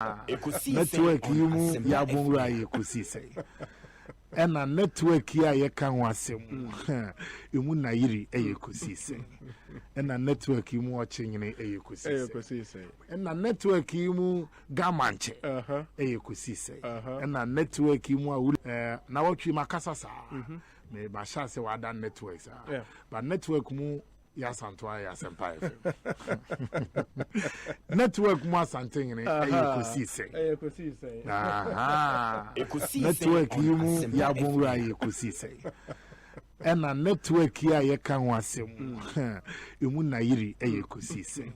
network you ya bonra Ekosiise and a network ya ye kan wasem emu na yiri Ekosiise and a network you watching in Ekosiise and a network you gamanche Ekosiise and a network you na watch makasasa me ba sha se wada networks but network mu ya Santwa ya Asempa FM network mu asanten ni Ekosiise network mu ya bonra Ekosiise and a network ya ye kan wasem emu na yiri Ekosiise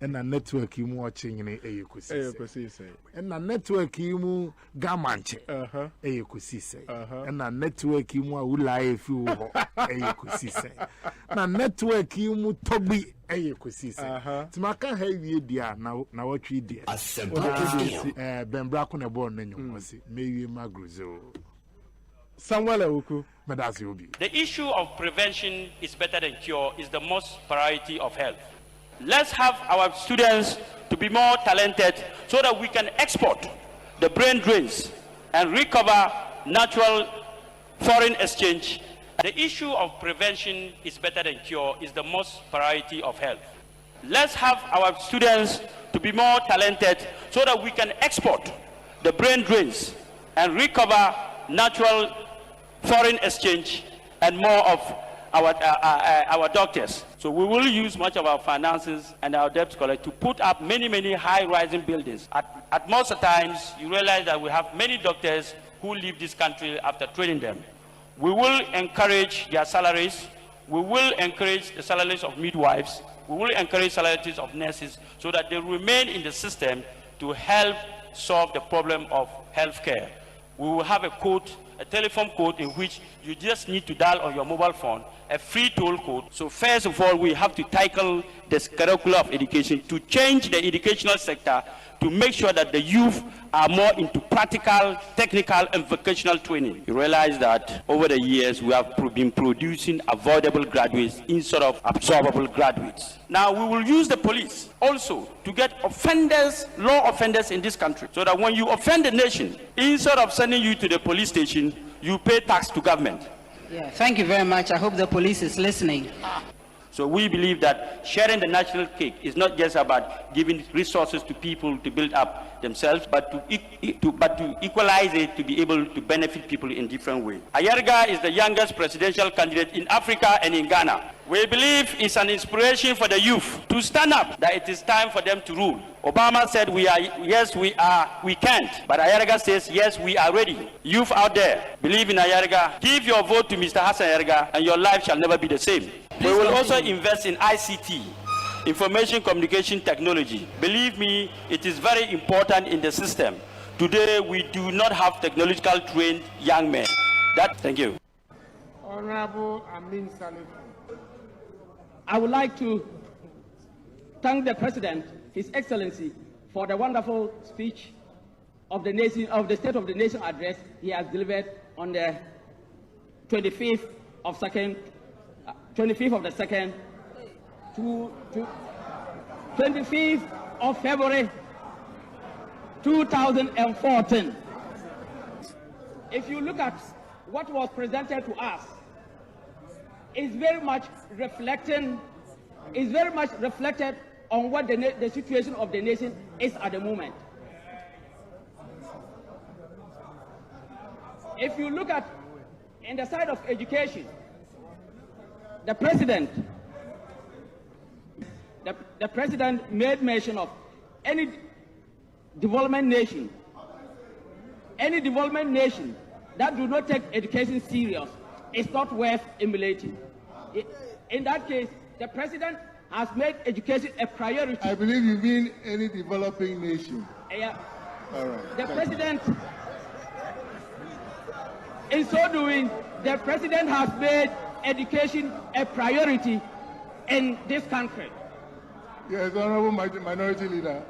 and a network you watching in Ekosiise and a network you gamanche Ekosiise and a network you live you Ekosiise na network you tobi Ekosiise timaka heavy dia na watch dia bembra ko na born na nyomose mewie magruzo Samuel Ewuku. The issue of prevention is better than cure is the most priority of health. Let's have our students to be more talented so that we can export the brain drains and recover natural foreign exchange. The issue of prevention is better than cure is the most priority of health. Let's have our students to be more talented so that we can export the brain drains and recover natural foreign exchange and more of our doctors. So we will use much of our finances and our debt collect to put up many high-rising buildings. At most times, you realize that we have many doctors who leave this country after training them. We will encourage their salaries. We will encourage the salaries of midwives. We will encourage salaries of nurses so that they remain in the system to help solve the problem of healthcare. We will have a telephone code in which you just need to dial on your mobile phone, a free toll code. So first of all, we have to tackle this curriculum of education to change the educational sector to make sure that the youth are more into practical, technical, and vocational training. You realize that over the years, we have been producing avoidable graduates instead of absorbable graduates. Now, we will use the police also to get offenders, law offenders in this country, so that when you offend the nation, instead of sending you to the police station, you pay tax to government. Yeah, thank you very much. I hope the police is listening. So we believe that sharing the national cake is not just about giving resources to people to build up themselves, but to equalize it to be able to benefit people in different ways. Ayerga is the youngest presidential candidate in Africa and in Ghana. We believe it's an inspiration for the youth to stand up, that it is time for them to rule. Obama said we can't. But Ayerga says, yes, we are ready. Youth out there, believe in Ayerga. Give your vote to Mr. Hassan Ayerga, and your life shall never be the same. We will also invest in ICT, information communication technology. Believe me, it is very important in the system. Today, we do not have technological trained young men. Thank you. Honorable Amin Salif. I would like to thank the President, His Excellency, for the wonderful speech of the nation, of the State of the Nation address he has delivered on the 25th of the 2nd to 25th of February 2014. If you look at what was presented to us, it's very much reflected on what the situation of the nation is at the moment. If you look at in the side of education, the president made mention of any development nation that do not take education serious is not worth emulating. In that case, the president has made education a priority. I believe you mean any developing nation. Yeah. All right. The president, in so doing, the president has made education a priority in this country. Yes, Honorable Minority Leader.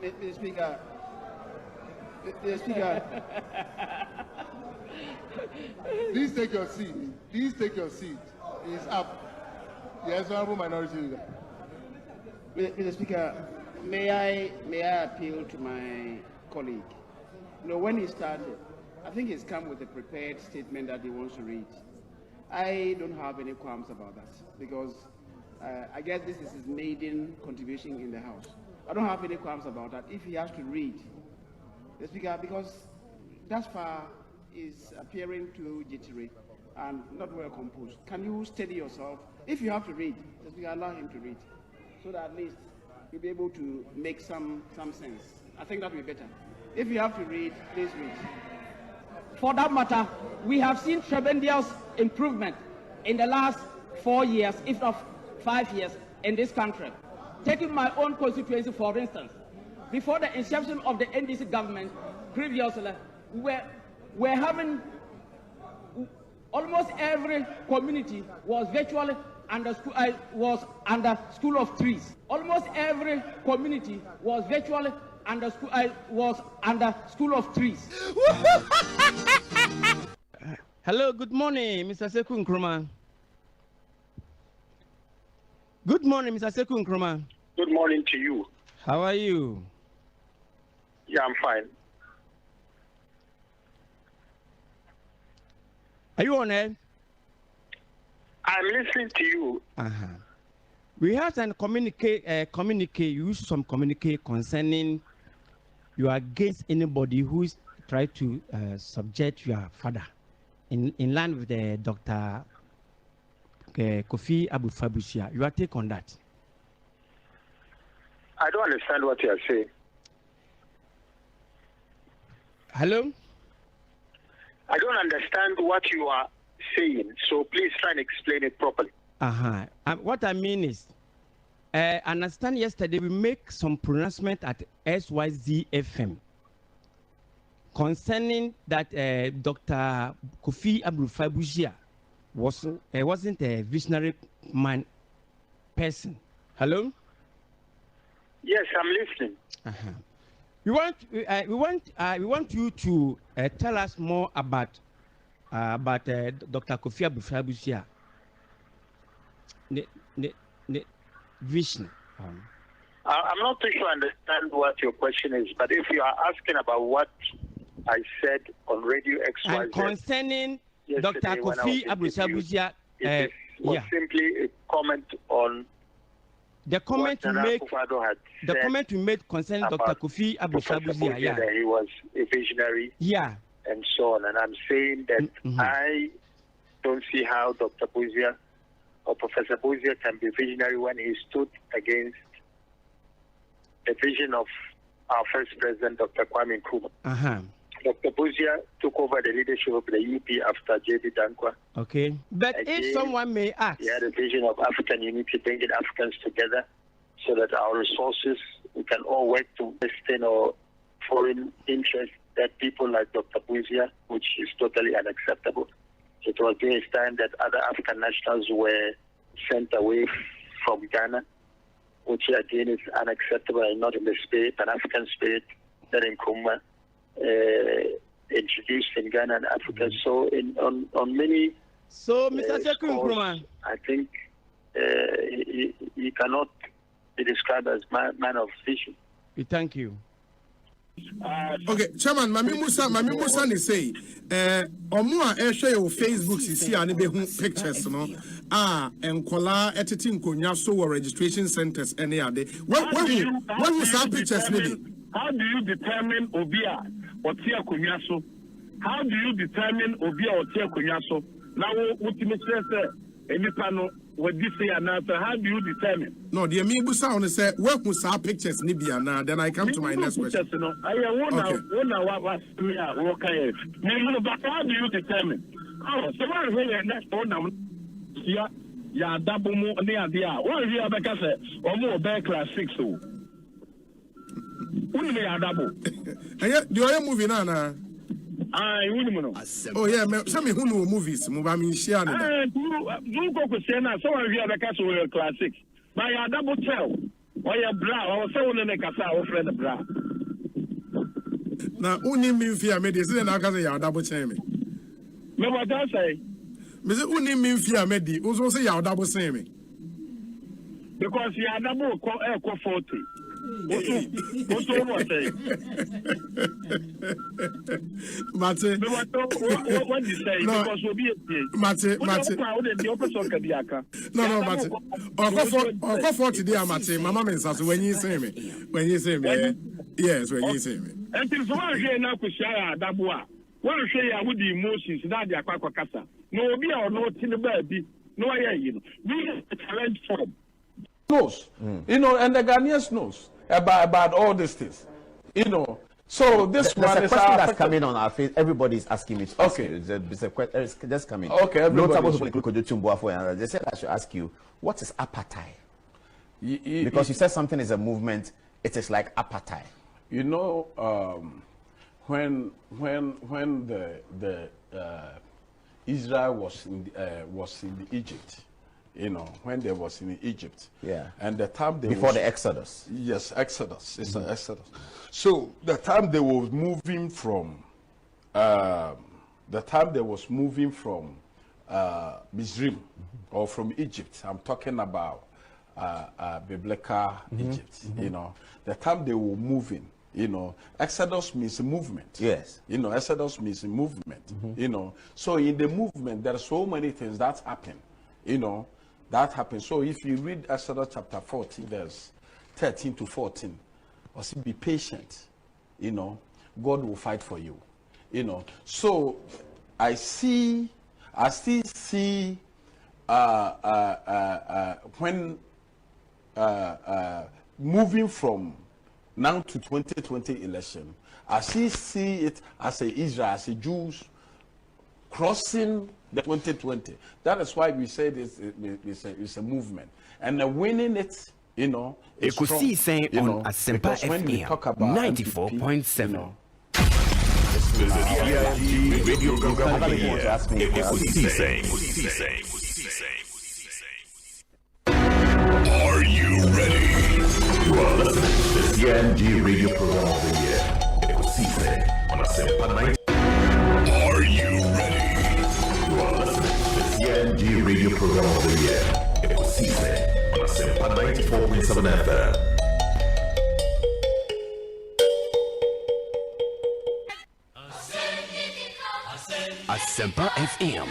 Mr. Speaker. Mr. Speaker. Please take your seat. Please take your seat. It's up. Yes, Honorable Minority Leader. Mr. Speaker, May I appeal to my colleague? You know, when he started, I think he's come with a prepared statement that he wants to read. I don't have any qualms about that because I guess this is his maiden contribution in the House. I don't have any qualms about that. If he has to read, the Speaker, because thus far is appearing too jittery and not well composed. Can you steady yourself? If you have to read, the Speaker, allow him to read, so that at least you'll be able to make some sense. I think that will be better. If you have to read, please read. For that matter, we have seen tremendous improvement in the last 4 years, if not 5 years, in this country. Taking my own constituency, for instance, before the inception of the NDC government, previously, we're having almost every community was virtually under school of trees. Almost every community was virtually under school of trees. Hello, good morning, Mr. Seku Nkrumah. Good morning, Mr. Seku Nkrumah. Good morning to you. How are you? Yeah, I'm fine. Are you on air? I'm listening to you. We had some communicate. You use some communicate concerning you are against anybody who is trying to subject your father in line with the Dr. Kofi Abu-Fabusia. Your take on that? I don't understand what you are saying. Hello? I don't understand what you are saying, so please try and explain it properly. What I mean is, I understand yesterday we make some pronouncement at SYZ FM concerning that Dr. Kofi Abu-Fabusia wasn't a visionary person. Hello? Yes, I'm listening. We want you to tell us more about Dr. Kofi Abu-Fabusia. The vision. I'm not too sure I understand what your question is, but if you are asking about what I said on Radio XYZ and concerning Dr. Kofi Abu-Fabusia, it was simply a comment on the comment you make. The comment you made concerning Dr. Kofi Abu-Fabusia, that he was a visionary, and so on. And I'm saying that I don't see how Dr. Buzia or Professor Buzia can be visionary when he stood against the vision of our first president, Dr. Kwame Nkrumah. Dr. Buzia took over the leadership of the UP after J.D. Dankwa. Okay. But again, if someone may ask, he had a vision of African unity, bringing Africans together so that our resources, we can all work to sustain our foreign interests, that people like Dr. Buzia, which is totally unacceptable. It was during his time that other African nationals were sent away from Ghana, which again is unacceptable and not in the spirit, an African spirit that Nkrumah introduced in Ghana and Africa. So on many Mr. Seku Nkrumah, I think he cannot be described as man of vision. We thank you. Okay, Chairman, Mami Musa ni say, omo a share your Facebook sisi ani be hu pictures no. Enkola etiti nkonya so wo registration centers any ade. When you saw pictures ni be? How do you determine Obia or Tia Kunyaso? How do you determine Obia or Tia Kunyaso? Now, what you say, any panel, what this say, and how do you determine? No, the Amibu sound say, work with our pictures, Nibiana. Then I come to my next question. I wonder what we are working. But how do you determine? Oh, someone here next door now. Yeah, double more near the hour. What is your back? Or more back class 6. Do you movie now? Oh yeah, some who know movies. Move I mean share. You go to Siena, so I hear the castle classic. By a double tell. Or your bra, or so in the casa or friend bra. Now only me fear medicine and I can say double tell me. No, what I say? Miss only me fear medi, also say double say me. Because you are double 40. Also, what say? Mate. What you say? Because we'll be Mate. No, Mate. Or 40 days, Mate. Mama means when you say me. Yes, when you say me. And if one here now could share Dabua, one share with the emotions that they are quite casa. No, be or not in the baby. No, we have a talent form. Knows, you know, and the Ghanaians knows about all these things, you know. So this one is question that's coming on our face. Everybody is asking me. Okay, it's a question just coming. Okay, everybody. They said I should ask you, what is apartheid? Because you said something is a movement. It is like apartheid. You know, when the Israel was in Egypt. You know, when they was in Egypt. Yeah. And the time they before the Exodus. Yes, Exodus. It's an Exodus. So the time they was moving from Mizrim or from Egypt. I'm talking about biblical Egypt. You know, the time they were moving. You know, Exodus means movement. Yes. You know, Exodus means movement. You know, so in the movement there are so many things that happen. You know. That happens. So if you read Exodus chapter 14, verse 13 to 14, or say, be patient, you know, God will fight for you, you know. So I still see when moving from now to 2020 election, I still see it as a Israel, as a Jews crossing the 2020. That is why we say this it's a movement. And winning it, you know, Ekosiisen On Asempa FM 94.7. This is radio program of the year. Are you ready? You are listening to the CNG radio program of the year. Ekosiisen On Asempa 94. Are you ready? You are listening to the CNG radio program of the year. Ekosiisen On Asempa 94.7 FM. Asempa FM.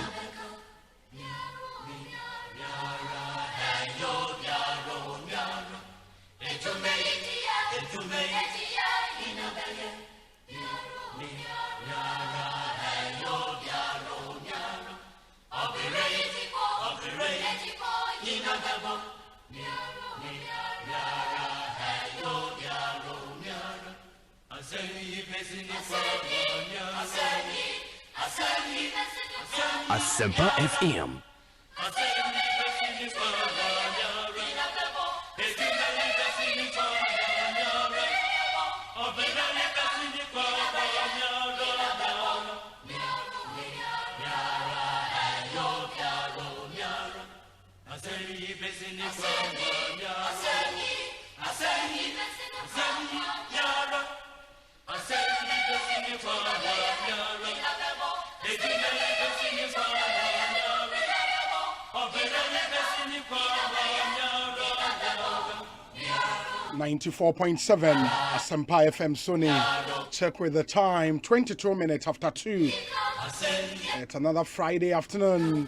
Asempa FM. .7 Asempa FM Sony. Check with the time, 22 minutes after 2. It's another Friday afternoon.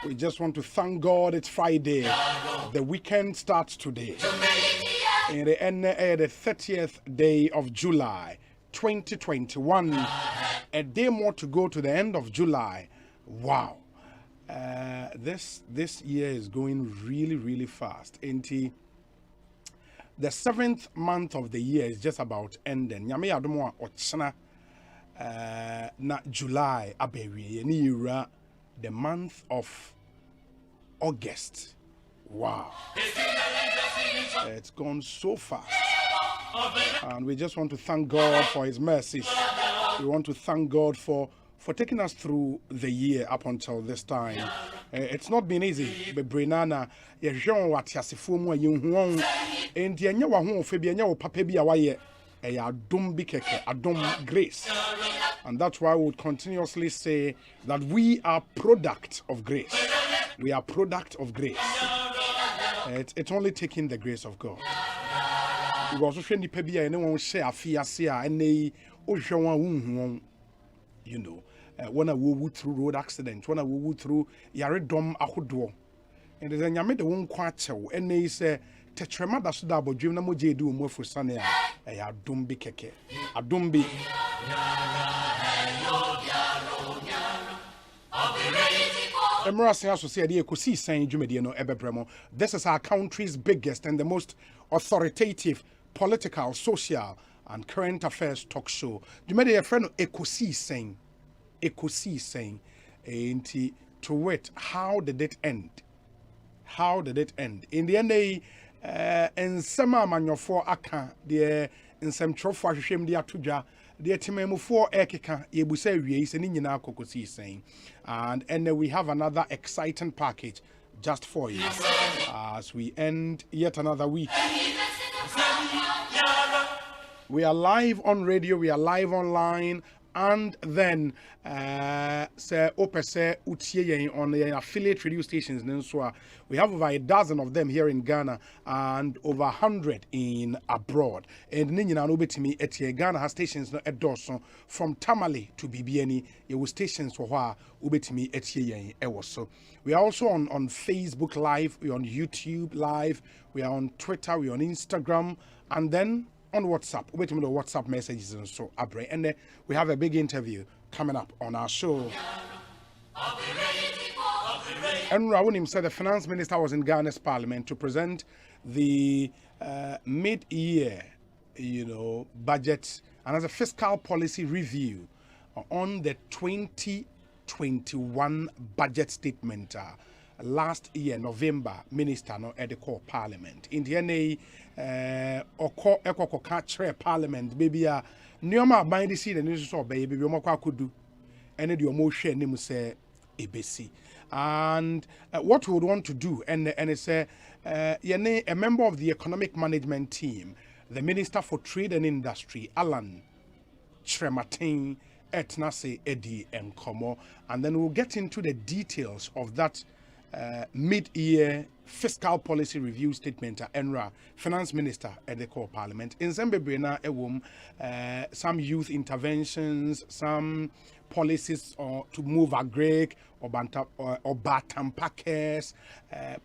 We just want to thank God it's Friday. The weekend starts today. In the end, the 30th day of July 2021. A day more to go to the end of July. Wow. This year is going really, really fast. The 7th month of the year is just about ending. Nyame adomo ochana na July abewie ni yura the month of August. Wow. It's gone so fast. And we just want to thank God for his mercies. We want to thank God for taking us through the year up until this time. It's not been easy. But Brenana, yejon watiasefo mu ayehun enti enya wa ho ofe bi enya wo papa bi awaye adom bi keke adom grace. And that's why we would continuously say that we are product of grace. We are product of grace. It's only taking the grace of God. because so hwe nipa bia ene won share afiase a ene o hwe won won you know when I wo through road accident when I wo through yaredom ahodo and then nyame de won kwa chew ene say tetrema da so da abodwem na moje edi omu afusane a ya adom bi keke adom bi Emirase Associate Ekosiisen Dwumadi no ebebremo. This is our country's biggest and the most authoritative political, social and current affairs talk show. Dwumadi your friend Ekosiisen enti to wit, how did it end? How did it end? In the end ensema amanyofo aka de ensemtrofo ahwehwem de atodwa de timemufo ekeka yebusa wie se ni nyina Ekosiisen. And then we have another exciting package just for you as we end yet another week. We are live on radio, we are live online, and then say opese utie on the affiliate radio stations. We have over a dozen of them here in Ghana and over 100 in abroad. And Ninyina Nobetimi etie Ghana has stations no edoso from Tamale to BBNE. There stations for wha ubetimi etie ewoso. We are also on Facebook Live, we're on YouTube Live, we are on Twitter, we're on Instagram, and then on WhatsApp. Wait a minute, WhatsApp messages and so abre. And then we have a big interview coming up on our show. And Rawunim said the finance minister was in Ghana's parliament to present the mid-year, budget and as a fiscal policy review on the 2021 budget statement. Last year, November, minister no at the core parliament. In the NA, eko parliament, baby, Nioma bind the seed and this is baby, Yomaka could do, and the emotion name say ABC. And what we would want to do, and it's a member of the economic management team, the Minister for Trade and Industry, Alan Trematin, Etnase Eddie and Komo, and then we'll get into the details of that mid-year fiscal policy review statement Enra finance minister at the core parliament in Zambia some youth interventions, some policies to move agric or batampakers,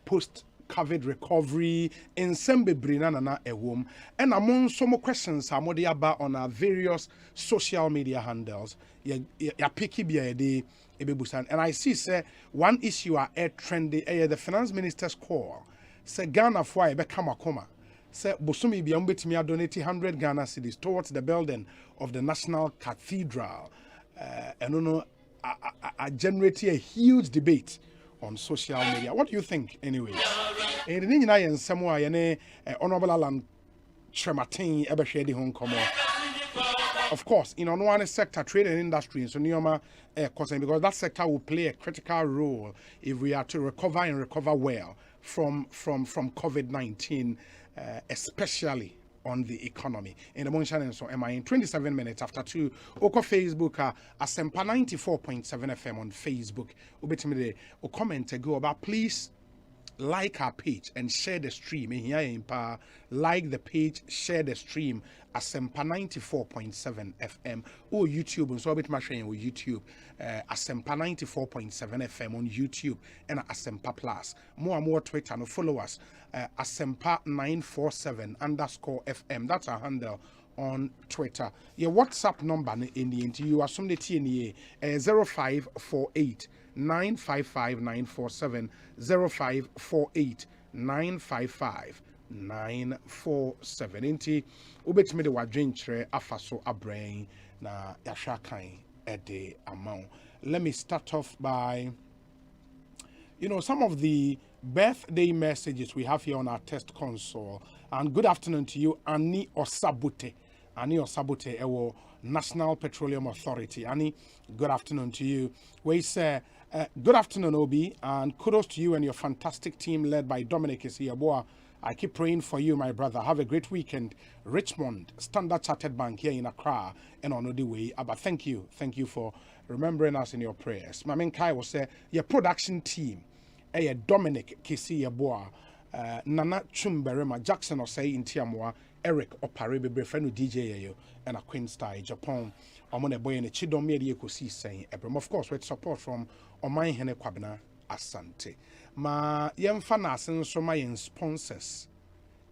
post COVID recovery in Zambia na and among some questions about on our various social media handles ya picky and I see say one issue are trendy the finance minister's call say Ghana for become a coma say Bosumi be betimi donate 100 Ghana cedis towards the building of the National Cathedral and generate a huge debate on social media. What do you think anyway? And Honorable Alan Trematin Ebeshedi Hong Kong. Of course, in one sector, trade and industry, so Nioma, because that sector will play a critical role if we are to recover and recover well from COVID-19, especially on the economy. In the morning, so am I in 27 minutes after 2? Oko Facebook, Asempa 94.7 FM on Facebook. Ubetimide, o comment go about please. Like our page and share the stream. Like the page, share the stream. Asempa 94.7 FM or YouTube. And so I'll be sharing on YouTube. Asempa 94.7 FM on YouTube and Asempa Plus. More and more Twitter. No follow us. Asempa947 _FM. That's our handle on Twitter. Your WhatsApp number in the interview are some the TNA 0548 955 947 0548 955 947. Inti ubetime de wadwenkyere afaso abrain na yahwakan ede amount. Let me start off by some of the birthday messages we have here on our test console. And good afternoon to you, Ani Osabute. Ani Osabute, our National Petroleum Authority. Ani, good afternoon to you. We say, good afternoon, Obi, and kudos to you and your fantastic team led by Dominic Isiaboa. I keep praying for you, my brother. Have a great weekend. Richmond, Standard Chartered Bank here in Accra and on the way. But thank you for remembering us in your prayers. Mamin Kai will say, your production team, Dominic Isiaboa, Nana Chumberema, Jackson or say in Tiamoa, Eric Opare be friend DJ yo and a Queen Star Japan. I'm on a boy in a chidom media Ekosiisen Ebram. Of course, with support from Omai Hene Kwabena Asante. Ma yemfa na asenso ma yen sponsors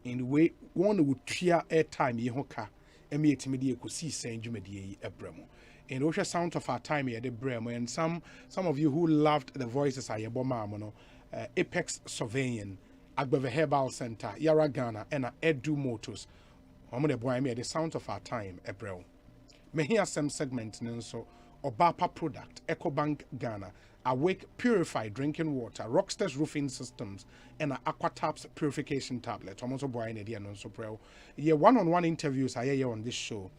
in the way one would tria airtime ye hoka emi etimi Ekosiisen dwumadie Ebram. In the sound of our time here, the Bremo, and some of you who loved the voices I Yaboma, Apex Surveying, Agbeve Herbal Center, Yara Ghana, and Edu Motors. The sound of our time, Ebrel. Me hear some segment, so Obapa Product, EcoBank Ghana, Awake Purified Drinking Water, Rockstars Roofing Systems, and Aquataps Purification Tablet. Almost a boy in the so pro. Yeah, one-on-one interviews I hear on this show,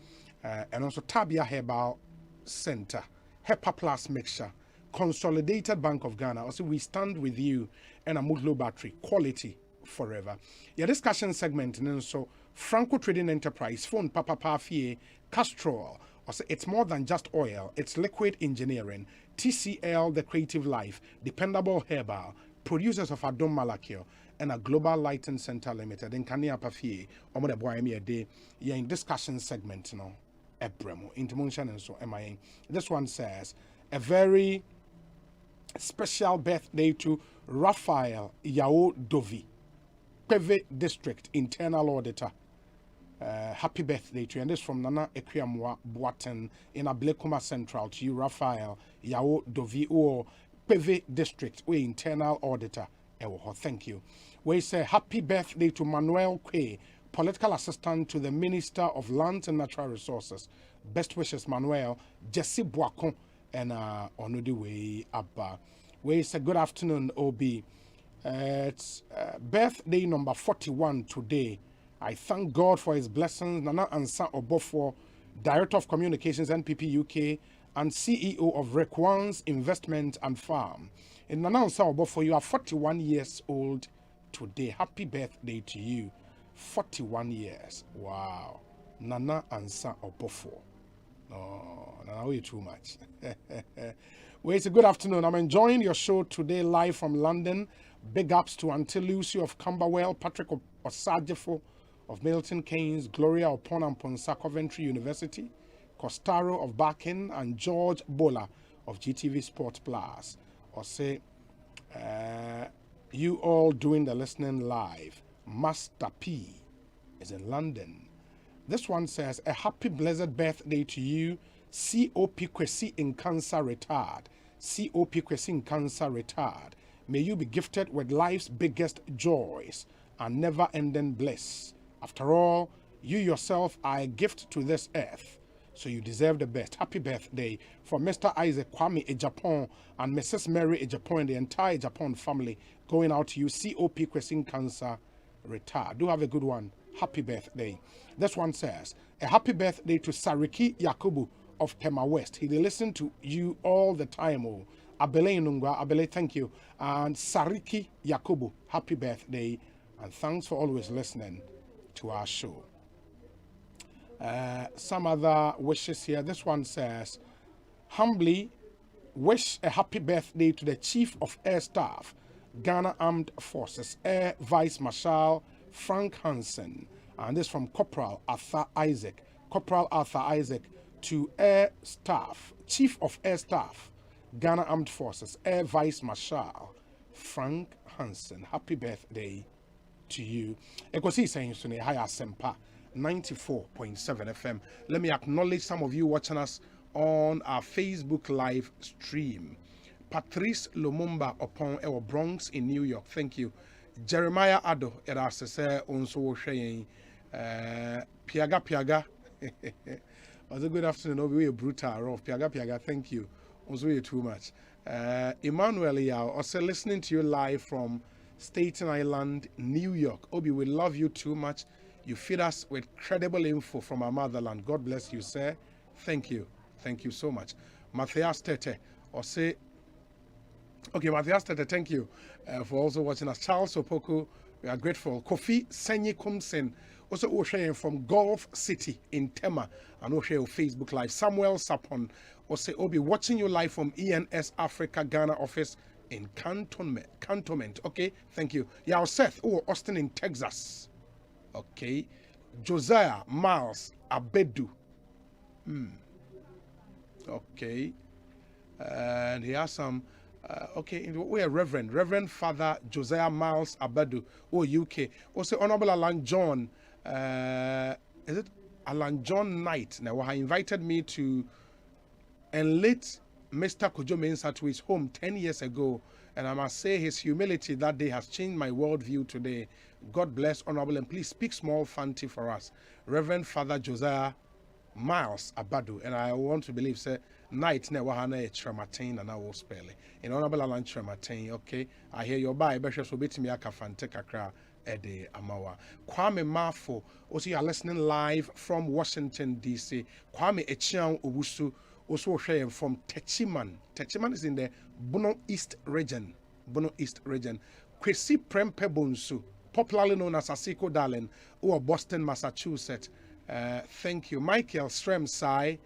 and also Tabia Herbal Center, HEPA Plus Mixture, Consolidated Bank of Ghana. Also, we stand with you, and a Mudlo battery, quality forever. Your discussion segment, and so Franco Trading Enterprise, phone Papa Pafie, Castrol. Also, it's more than just oil, it's liquid engineering. TCL, the creative life, dependable herbal, producers of Adom Malakio, and a Global Lighting Center Limited. In Kania Pafie, or the boy me a day, you're in discussion segment, you know. Ebremo, Intermotion and so MIA. This one says, a very special birthday to Raphael Yao Dovi, Peve District Internal Auditor. Happy birthday to you. And this from Nana Ekwamwa Boaten in Ablekuma Central to you, Raphael Yao Dovi, or Peve District, we Internal Auditor. Thank you. We say happy birthday to Manuel Kwe, Political Assistant to the Minister of Land and Natural Resources. Best wishes, Manuel. Jesse Boakon and on the way Abba. We say good afternoon, OB. It's birthday number 41 today. I thank God for his blessings. Nana Ansa Obofo, Director of Communications, NPP UK, and CEO of Requans Investment and Farm. In Nana Ansa Obofo, you are 41 years old today. Happy birthday to you. 41 years. Wow. Nana Ansa Obofo. Oh, Nana, way too much. Well, it's a good afternoon. I'm enjoying your show today live from London. Big ups to Auntie Lucy of Camberwell, Patrick Osajefo of Milton Keynes, Gloria Oponamponsa Coventry University, Costaro of Barking, and George Bola of GTV Sport Plus. Or say, you all doing the listening live. Master P is in London. This one says, a happy blessed birthday to you, COP Kwesi in Cancer Retard. COP Kwesi in Cancer Retard. May you be gifted with life's biggest joys and never-ending bliss. After all, you yourself are a gift to this earth, so you deserve the best. Happy birthday for Mr. Isaac Kwame Ejapon and Mrs. Mary Ejapon and the entire Ejapon family. Going out to you, COP Kwesi in Cancer Retard. Do have a good one. Happy birthday. This one says, a happy birthday to Sariki Yakubu of Tema West. He listen to you all the time. Oh, Abele Nungwa, Abele, thank you. And Sariki Yakubu, happy birthday. And thanks for always listening to our show. Some other wishes here. This one says, humbly wish a happy birthday to the Chief of Air Staff, Ghana Armed Forces, Air Vice Marshal Frank Hansen, and this from Corporal Arthur Isaac. Corporal Arthur Isaac to Air Staff, Chief of Air Staff, Ghana Armed Forces, Air Vice Marshal Frank Hansen. Happy birthday to you. Ekosiisen On Asempa 94.7 FM. Let me acknowledge some of you watching us on our Facebook live stream. Patrice Lumumba upon our Bronx in New York. Thank you. Jeremiah Ado erasese onso hwe Piaga. Was a good afternoon. We brutal rough. Piaga. Thank you. Also you too much. Emmanuel Yao also listening to you live from Staten Island, New York. Obi, we love you too much. You feed us with credible info from our motherland. God bless you, sir. Thank you. Thank you so much. Matthias Tete or say, okay, Matthias Tete, thank you for also watching us. Charles Opoku, we are grateful. Kofi Senyi Kumsen, also Oshayen from Gulf City in Tema, and Oshayen Facebook Live. Samuel Sapon, also Obi, watching you live from ENS Africa Ghana office in Cantonment. Okay, thank you. Yao Seth, Austin in Texas. Okay. Josiah Miles Abedu. Okay. And he has some, okay, we are Reverend Father Josiah Miles Abedu, UK. Also, Honorable Alan John, is it Alan John Knight? Now, he invited me to enlist Mr. Kojo Mensah to his home 10 years ago. And I must say his humility that day has changed my worldview today. God bless, Honorable, and please speak small fancy for us. Reverend Father Josiah Miles Abadu. And I want to believe, say, night ne wahana e trematin and I will spell it. In Honorable Alan Trematin, okay. I hear your bye, Bishop so bit me a kafante kakra ede amawa. Kwame Mafo, also you are listening live from Washington, D.C. Kwame Echiang Owusu, also sharing from Techiman. Techiman is in the Bono East region. Bono East region. Kwesi Prempe Bonsu, popularly known as Asiko Darling, or Boston, Massachusetts. Thank you. Michael Stremsai.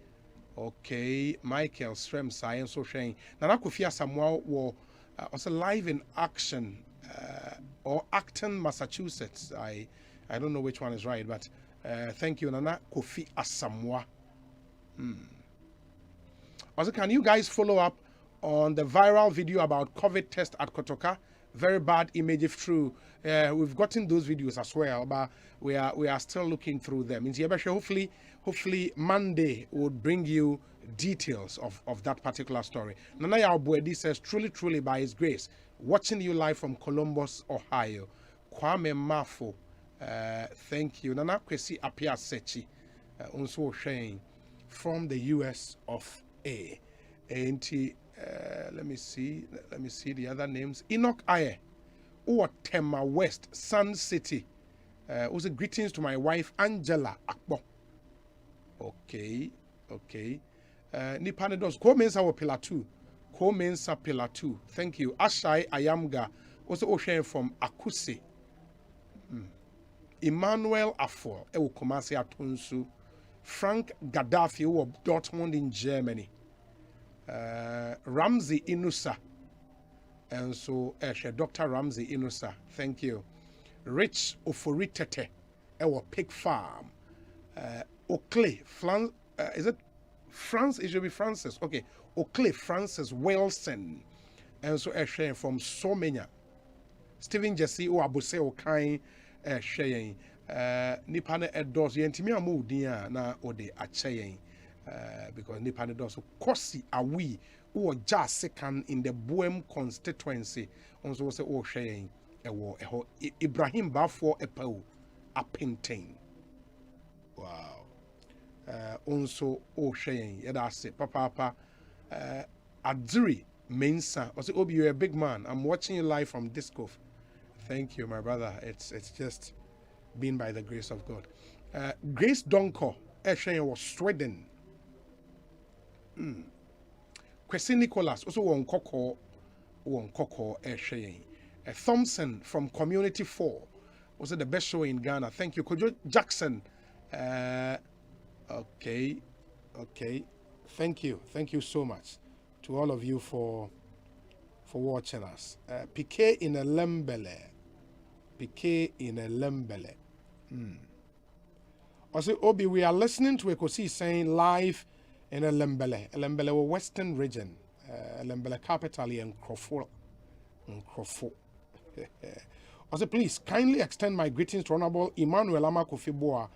Okay, Michael Stremsai and so sharing. Nana Kofia Samuel was also live in action or Acton, Massachusetts. I don't know which one is right, but thank you, Nana Kofi Asamoah. Also, can you guys follow up on the viral video about COVID test at Kotoka? Very bad image if true. We've gotten those videos as well, but we are still looking through them. Hopefully Monday would bring you details of that particular story. Nanaya Obuedi says, truly by his grace, watching you live from Columbus, Ohio. Kwame Mafo, thank you. Nana Kwesi Apia Sechi, also sharing from the US of A. Let me see the other names. Enoch Aye, Tema West, Sun City. Also greetings to my wife Angela Akbo. Okay. Nipanedos, Komensa wa Pillar 2. Komensa Pillar 2. Thank you. Ashai Ayamga, also Ocean from Akuse. Emmanuel Afo, Ewo Komasi Atunsu. Frank Gaddafi of Dortmund in Germany. Ramsey Inusa. And so, Dr. Ramsey Inusa. Thank you. Rich Oforitete, our pig farm. Oakley, is it France? It should be Francis. Okay. Oakley Francis Wilson. And so, sharing from Somenya. Stephen Jesse, Abuse Okai, sharing. Nipane Edos, Yentimi Amu Dia, na Ode Achayen. Because Nipane Edos, Kosi Awi, who are just second in the Boem constituency. Also, say, sharing. Ibrahim Bafo Epo Apintain. Wow. Also sharing. Yadase Papa Adzuri Mensa. Also, Obi, you're a big man. I'm watching you live from Disco. Thank you, my brother. It's just been by the grace of God. Grace Donko sharing was Sweden. Kwesi Nicholas also won Koko sharing. Thompson from Community 4 was the best show in Ghana. Thank you. Kojo Jackson. Okay. Thank you so much to all of you for watching us. Piqué in a Lembele. Also, Obi, we are listening to Ekosiise live in a Lembele Western region. Lembele capital in Nkrofo. Also, please kindly extend my greetings to Honorable Emmanuel Amakofi-Boa,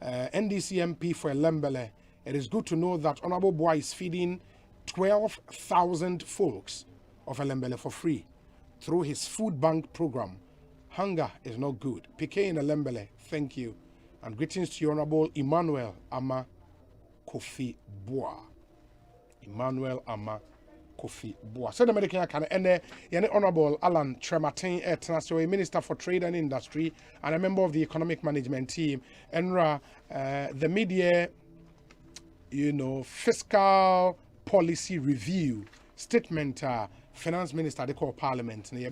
NDC MP for Lembele. It is good to know that Honorable Boa is feeding 12,000 folks of Lembele for free through his food bank program. Hunger is not good. PK in Lembele, thank you. And greetings to you, Honorable Emmanuel Amakofi-Boa. Emmanuel Amakofi-Boa. So the American can end Honorable Alan Trematin, a Minister for Trade and Industry and a member of the Economic Management Team. And the media, fiscal policy review statement. Finance Minister they call Parliament. May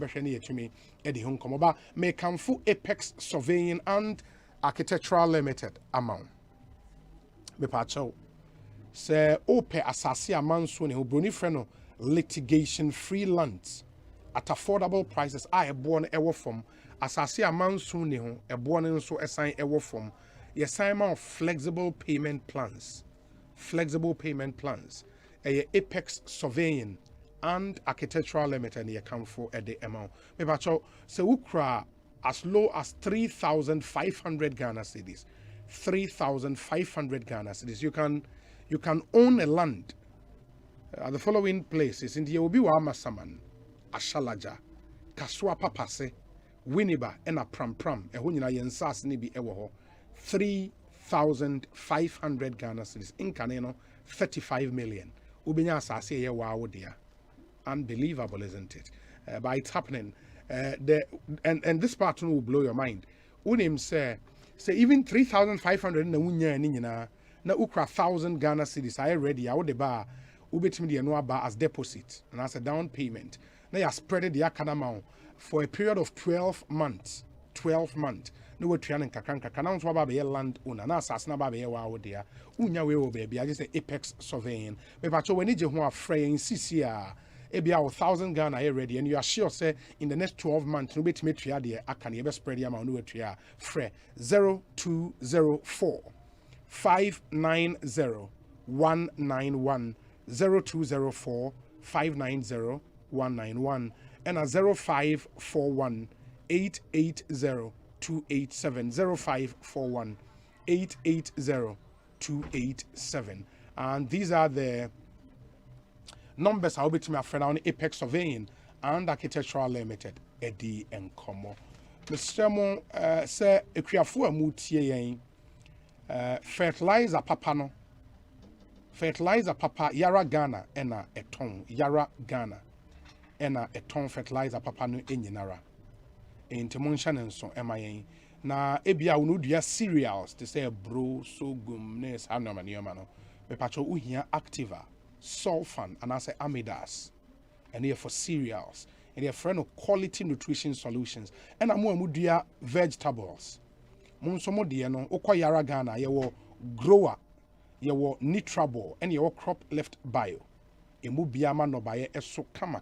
Kamfu Apex Surveying and Architectural Limited amount. Me pacho. Se ope asasi amanso ne obroni freno litigation free lands at affordable prices. I born ewo from asasi amanso ne ho ebo ne nso esan ewo from Yes, sign of flexible payment plans. Flexible payment plans. Apex Surveying and Architectural Limited and account for at the amount. Maybe so ukra as low as 3,500 Ghana cedis. 3,500 Ghana cedis. You can own a land at the following places in the Obi Wamasaman, Ashalaja, Kaswa Papase, Winneba, and a Pram Pram, and when you yensas nibi ewo 3,500 Ghana cedis. In Caneno, 35 million. Ubinya sase ye wow dear. Unbelievable, isn't it? But it's happening. And this part will blow your mind. Unim say even 3,500 na unya nina na ukra 1,000 Ghana cedis. I ready. I would bar ubit me the no bar as deposit and as a down payment. Now you spread the amount for a period of 12 months. 12 months. No we trianing kakranka kanam so ba land una na asasna ba be wa dia unya we wo baby. I just say Apex Surveying. Me ba cho we ni je ho afre in CCA. Ebia 1,000 Ghana already, and you are sure say in the next 12 months no bet me tria de aka na spread the amount no tria free 0204 590 191 0204 590 191 and a 0541 880 287 0541 880 287, and these are the numbers I will be to my friend on Apex Surveying and Architectural Limited, Eddie and Como. Mr. Mo say a creafu mutie fertilizer papa no. Fertilizer papa Yara Ghana ena eton. Yara Ghana ena eton fertilizer papa no enyinara. Intimunction and so MIA. Na ebia unudua cereals to say bro sorghum nes hanomanioma no. Me pacho uhia activa. Sulfan and I say amidas, and here for cereals, and here friend of quality nutrition solutions, and I'm more dear vegetables. Monsomo dear no, Oko Yara Ghana, your grower, your nitrable, and your crop left bio. Emu biama no baye eso kama.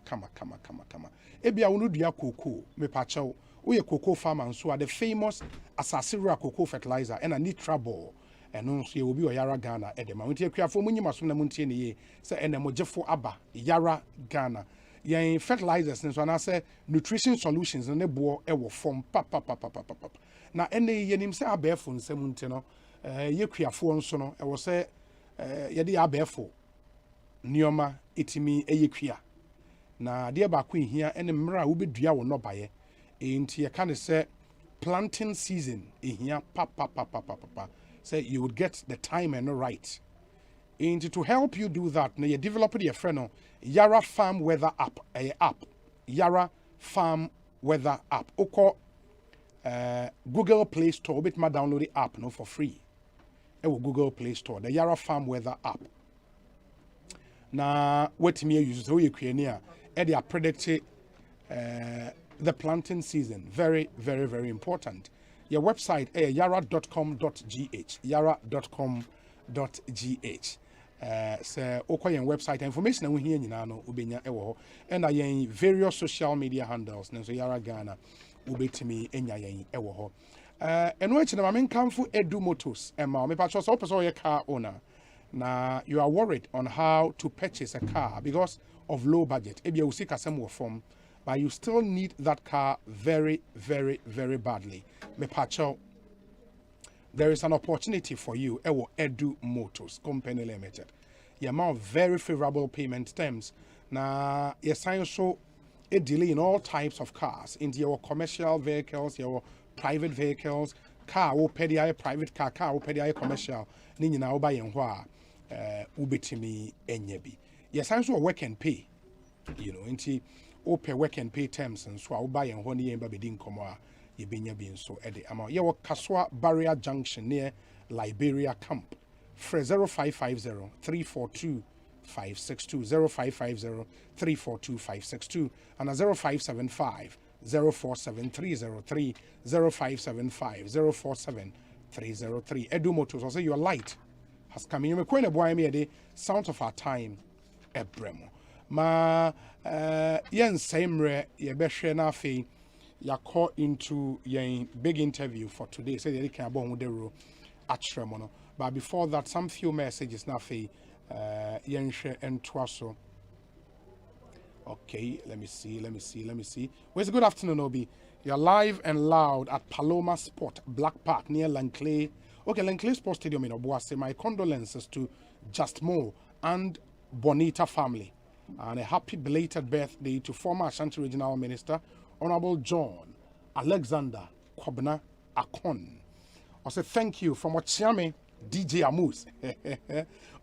Ebia unu dia cocoa, me pacho, we cocoa farmer and so are the famous Asasira cocoa fertilizer and a nitrable. And no, so you will be Yara Ghana at the moment. You care for Munyamasuna Muntiani, say, and the Mojefo Abba, Yara Ghana. Yang fertilizers, and so I say nutrition solutions and the boar ever form papa. Now, any yenim say a barefoot, Semuntino, you care for sono, I will say, Yadi a barefoot, Nioma, itimi, a yekia. Now, dear Baquin here, and the Mra will be dria will not buy it. Ain't you can say planting season in here, papa. Say you would get the time and right. And to help you do that, now you develop your friend Yara Farm Weather app, Yara Farm Weather app. Oko Google Play Store, bit ma download the app no for free. It will Google Play Store, the Yara Farm Weather app. Now what me use so you create near they are predicting the planting season. Very important. Your website is yara.com.gh. Yara.com.gh. So, your website information we hear no ubenya ewo. And I various social media handles. So Yara Ghana ubetimi enya ewo. And which I mean come for Edu Motors. Me patcho so person your car owner. Now you are worried on how to purchase a car because of low budget. Maybe you seek a similar form. But you still need that car very badly. Mepacho, there is an opportunity for you. Edu Motors Company Limited. You amount very favorable payment terms. Now, you sign so a delay in all types of cars, into your commercial vehicles, your private vehicles, car or pedi private car or pedi commercial. Nini na oba yenhwa ubetimi enyebi. You sign so work and pay. You know, into pay work and pay terms and so I'll buy and honey and baby didn't come out. You been so at the amount. You Kaswa Barrier Junction near Liberia Camp. For 0550 342 562 0550 342 562 and a 0575 047 303 0575 047 303. Edu Motors, I say your light has come in. You're going to buy me a day. Sound of our time, Ebremo. Ma yen same ye behwe na afi ya call into yen big interview for today say they can about the Achremono. But before that, some few messages now for Yenshe and Twaso. Okay, let me see. Where's good afternoon, Obi? You're live and loud at Paloma Sport, Black Park, near Langley. Okay, Langley Sports Stadium in Obuasi. My condolences to Just Mo and Bonita family. And a happy belated birthday to former Ashanti Regional Minister, Honorable John Alexander Kwabena Akon. I say thank you from Ochiame DJ Amus.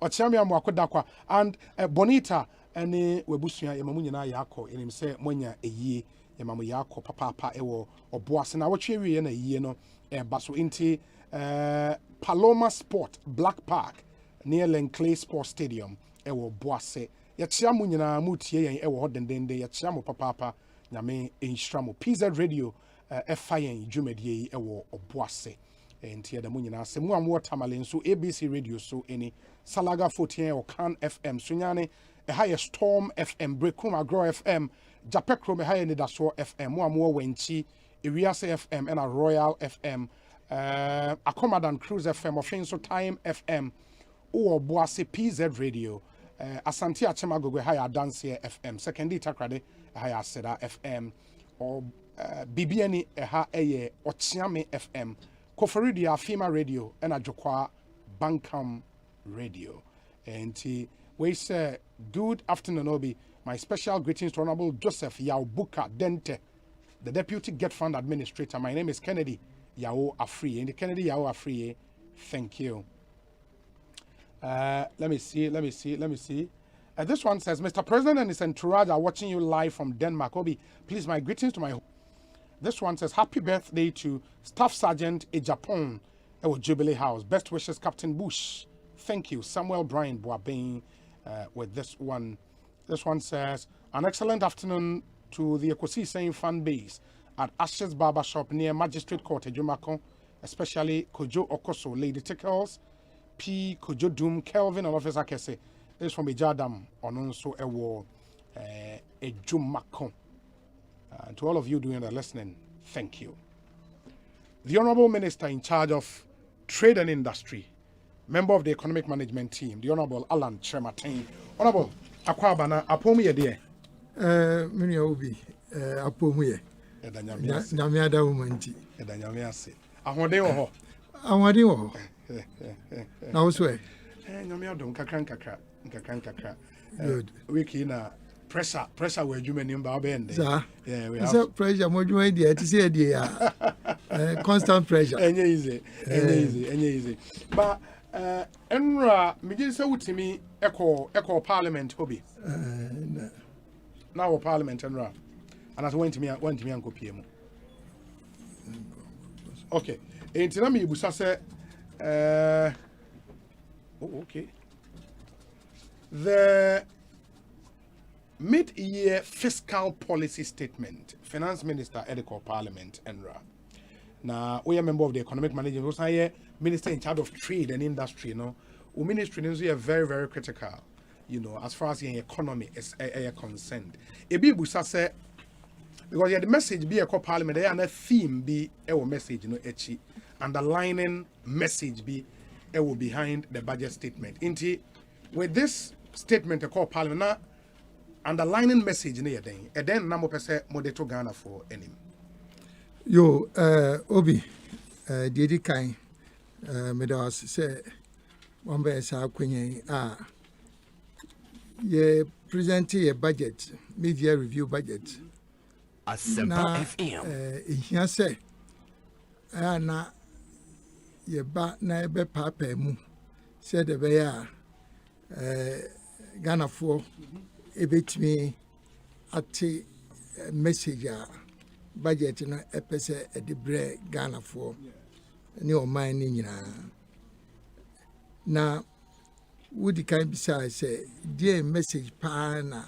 Ochiame Amwakodakwa and Bonita and Webusuya Yamamunyana Yako in him say Monya a ye Yamamu Yako Papa Ewo or Boas and our cherry and a ye no Basu Inti Paloma Sport Black Park near Langley Sports Stadium Ewo Boase Yachiamunyana Mutie and Ewo Dende Yachiamu Papa Yame Instramo PZ Radio FIN Jumedie Ewo or Boase. And here the Munina, some more Tamalin, so ABC Radio, so any Salaga 14 or Can FM, Sunyane, a higher Storm FM, Brekuma Grow FM, Japekro, a higher Nidaso FM, more Wenchi, Iriase FM, and a Royal FM, a Commandant Cruise FM, Offenso Time FM, or Boase PZ Radio, Asante Achemago, higher Dancia FM, Secondly Takrade, a higher Seda FM, or BBNE, a higher Ochiame FM. Koforidia FEMA Radio and a Jokwa Bankam Radio. And we say good afternoon, Obi. My special greetings to Honorable Joseph Yaubuka Dente, the Deputy Get Fund Administrator. My name is Kennedy Yao Afri. And the Kennedy Yao Afri, thank you. Let me see. This one says, Mr. President and his entourage are watching you live from Denmark. Obi, please, my greetings to my. This one says, happy birthday to Staff Sergeant Ejapon at Jubilee House. Best wishes, Captain Bush. Thank you. Samuel Brian Boabeng with this one. This one says, an excellent afternoon to the Ekosiisen fan base at Ashes Barber Shop near Magistrate Court, Ejumako, especially Kojo Okoso, Lady Tickles, P. Kojo Doom, Kelvin, and Officer Kese. This is from Ejadam, Ononso Ewo, Ejumako. And to all of you doing the listening, thank you. The Honorable Minister in charge of Trade and Industry, member of the Economic Management Team, the Honorable Alan Chematin. Honorable, Akwabana, Apomu Yede. Mini Obi, Apomu Ye. Nyamiada Umanti. Edanyamiasi. Ahode Oho. Ahode Oho. Now, swear. Nyamiadum Kakran. Good. Wiki na. Pressure where you mean in Barbend. Yeah, we have pressure more you idea to say the constant pressure. Any easy. But Enra, me say to me echo Parliament hobby. Now Parliament Enra. And I went to me Uncle PM. Okay. And tell me Busa say okay. The mid-year fiscal policy statement, Finance Minister Edeko Parliament, Enra. Now, we are a member of the Economic Management. We are here, Minister in charge of Trade and Industry. You know, our ministry is very, very critical. You know, as far as the economy is concerned. Ebi busa say because the message be a Parliament, and a theme be a message. You know, echi underlining message be a behind the budget statement. Inti with this statement, a Parliament now. Underlining message near then, and then Namo Pese Modeto Ghana for any. Yo, Obi, Didi Kai, Meadows say, one bears are queen. Ye present a budget, mid-year review budget. Asempa FM. Here say, na ye ba na ebe papa mu, said the bear Ghana for. Ebit me at a message budget in a pese at the bread Ghana for new mining. Now, would the kind besides say, dear message pana,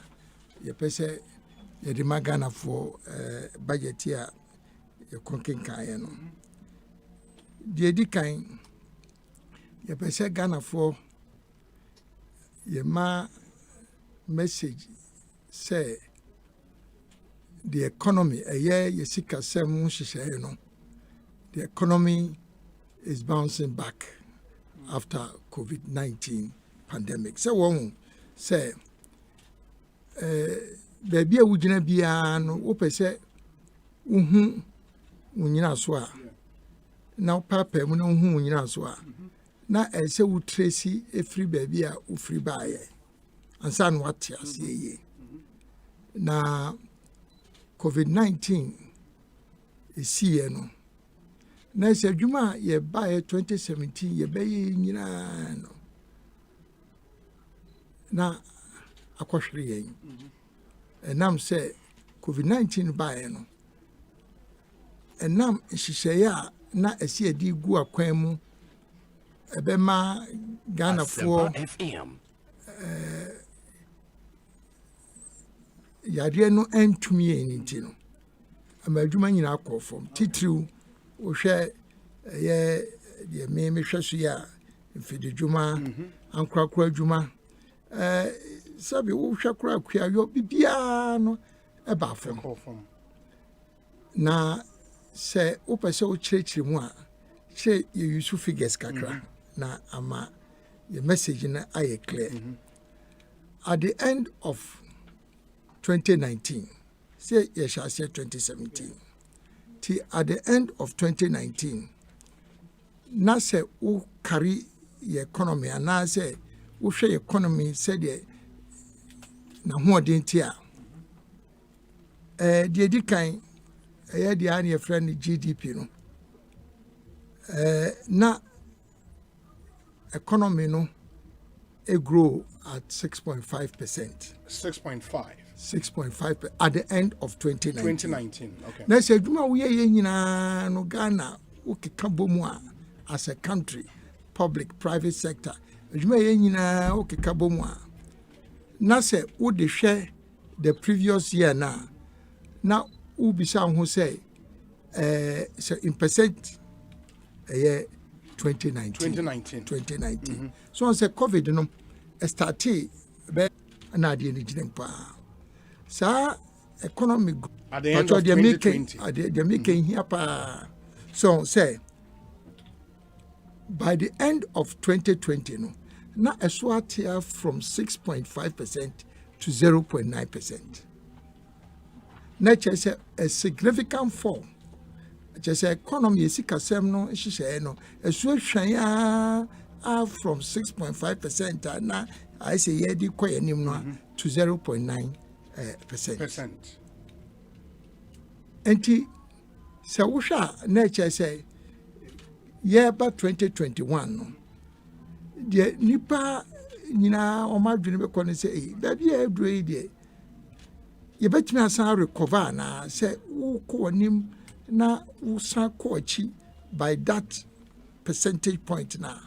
your pese, your demagana for budget here, your conking cayenne. Dear Dickine, your pese Ghana for your ma. Message say the economy a year yesika 7 the economy is bouncing back after COVID-19 pandemic. So one say baby a wujina biya no ope say uhu unyina so a na papa mu na uhu unyina so a na ese wo tracy efiri baby a ufiri baaye ansa no ate ase ye na COVID-19 esi no na ese adwuma ye baaye 2017 ye baye nyina no na akwahwere yen enam say COVID-19 baaye no enam hyehyeye a na esi edi gu akwan mu ebema Ghana for yare no entumi eniti no amadwuma nyina akofom titiriw wo hwe ye de me hwe so ya mfidi dwuma ankrakra dwuma sabi wo hwe kra kwa yo bibia no eba fom na se wo pese wo kyerɛkyerɛ mu a hye ye use figures kakra na ama the message na aye clear at the end of 2019 say ye shall say 2017 till at the end of 2019 na say wo carry your economy and na say wo hwe economy say the na ho odenti a the dikan the any friend GDP no na economy no it grow at 6.5%. 6.5 at the end of 2019. Okay. Now say duma we ye nyina no Ghana ukeka bomu a as a country, public private sector. Duma ye nyina ukeka bomu a na say wo de hwe the previous year na wo bisa ho say so in percent 2019. So on say COVID no started be na de ni ginem pa sa economy at the end of 2020 they making here pa. So say by the end of 2020 no na eswatia from 6.5% to 0.9%. Nature say a significant fall. Just economy is no she no from 6.5% now I say yeah di to 0.9%. And so wusha nature say yeah but 2021 no the nipa nyina o ma dwene be kono say baby e dro dey you bet me asan recover na say wo ko nim na usa kochi by that percentage point now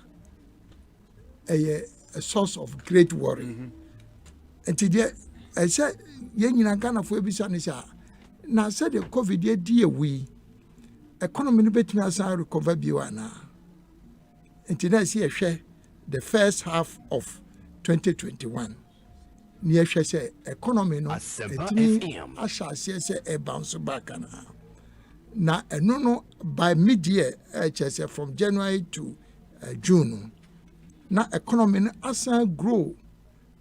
a source of great worry. And today I said yenina Ghana for ebisa ni sa na said the COVID dey we economy no betumi asa recover biwana. And today see a share the first half of 2021 near say economy no asha say a bounce back na no by mid-year from January to June na economy asa grow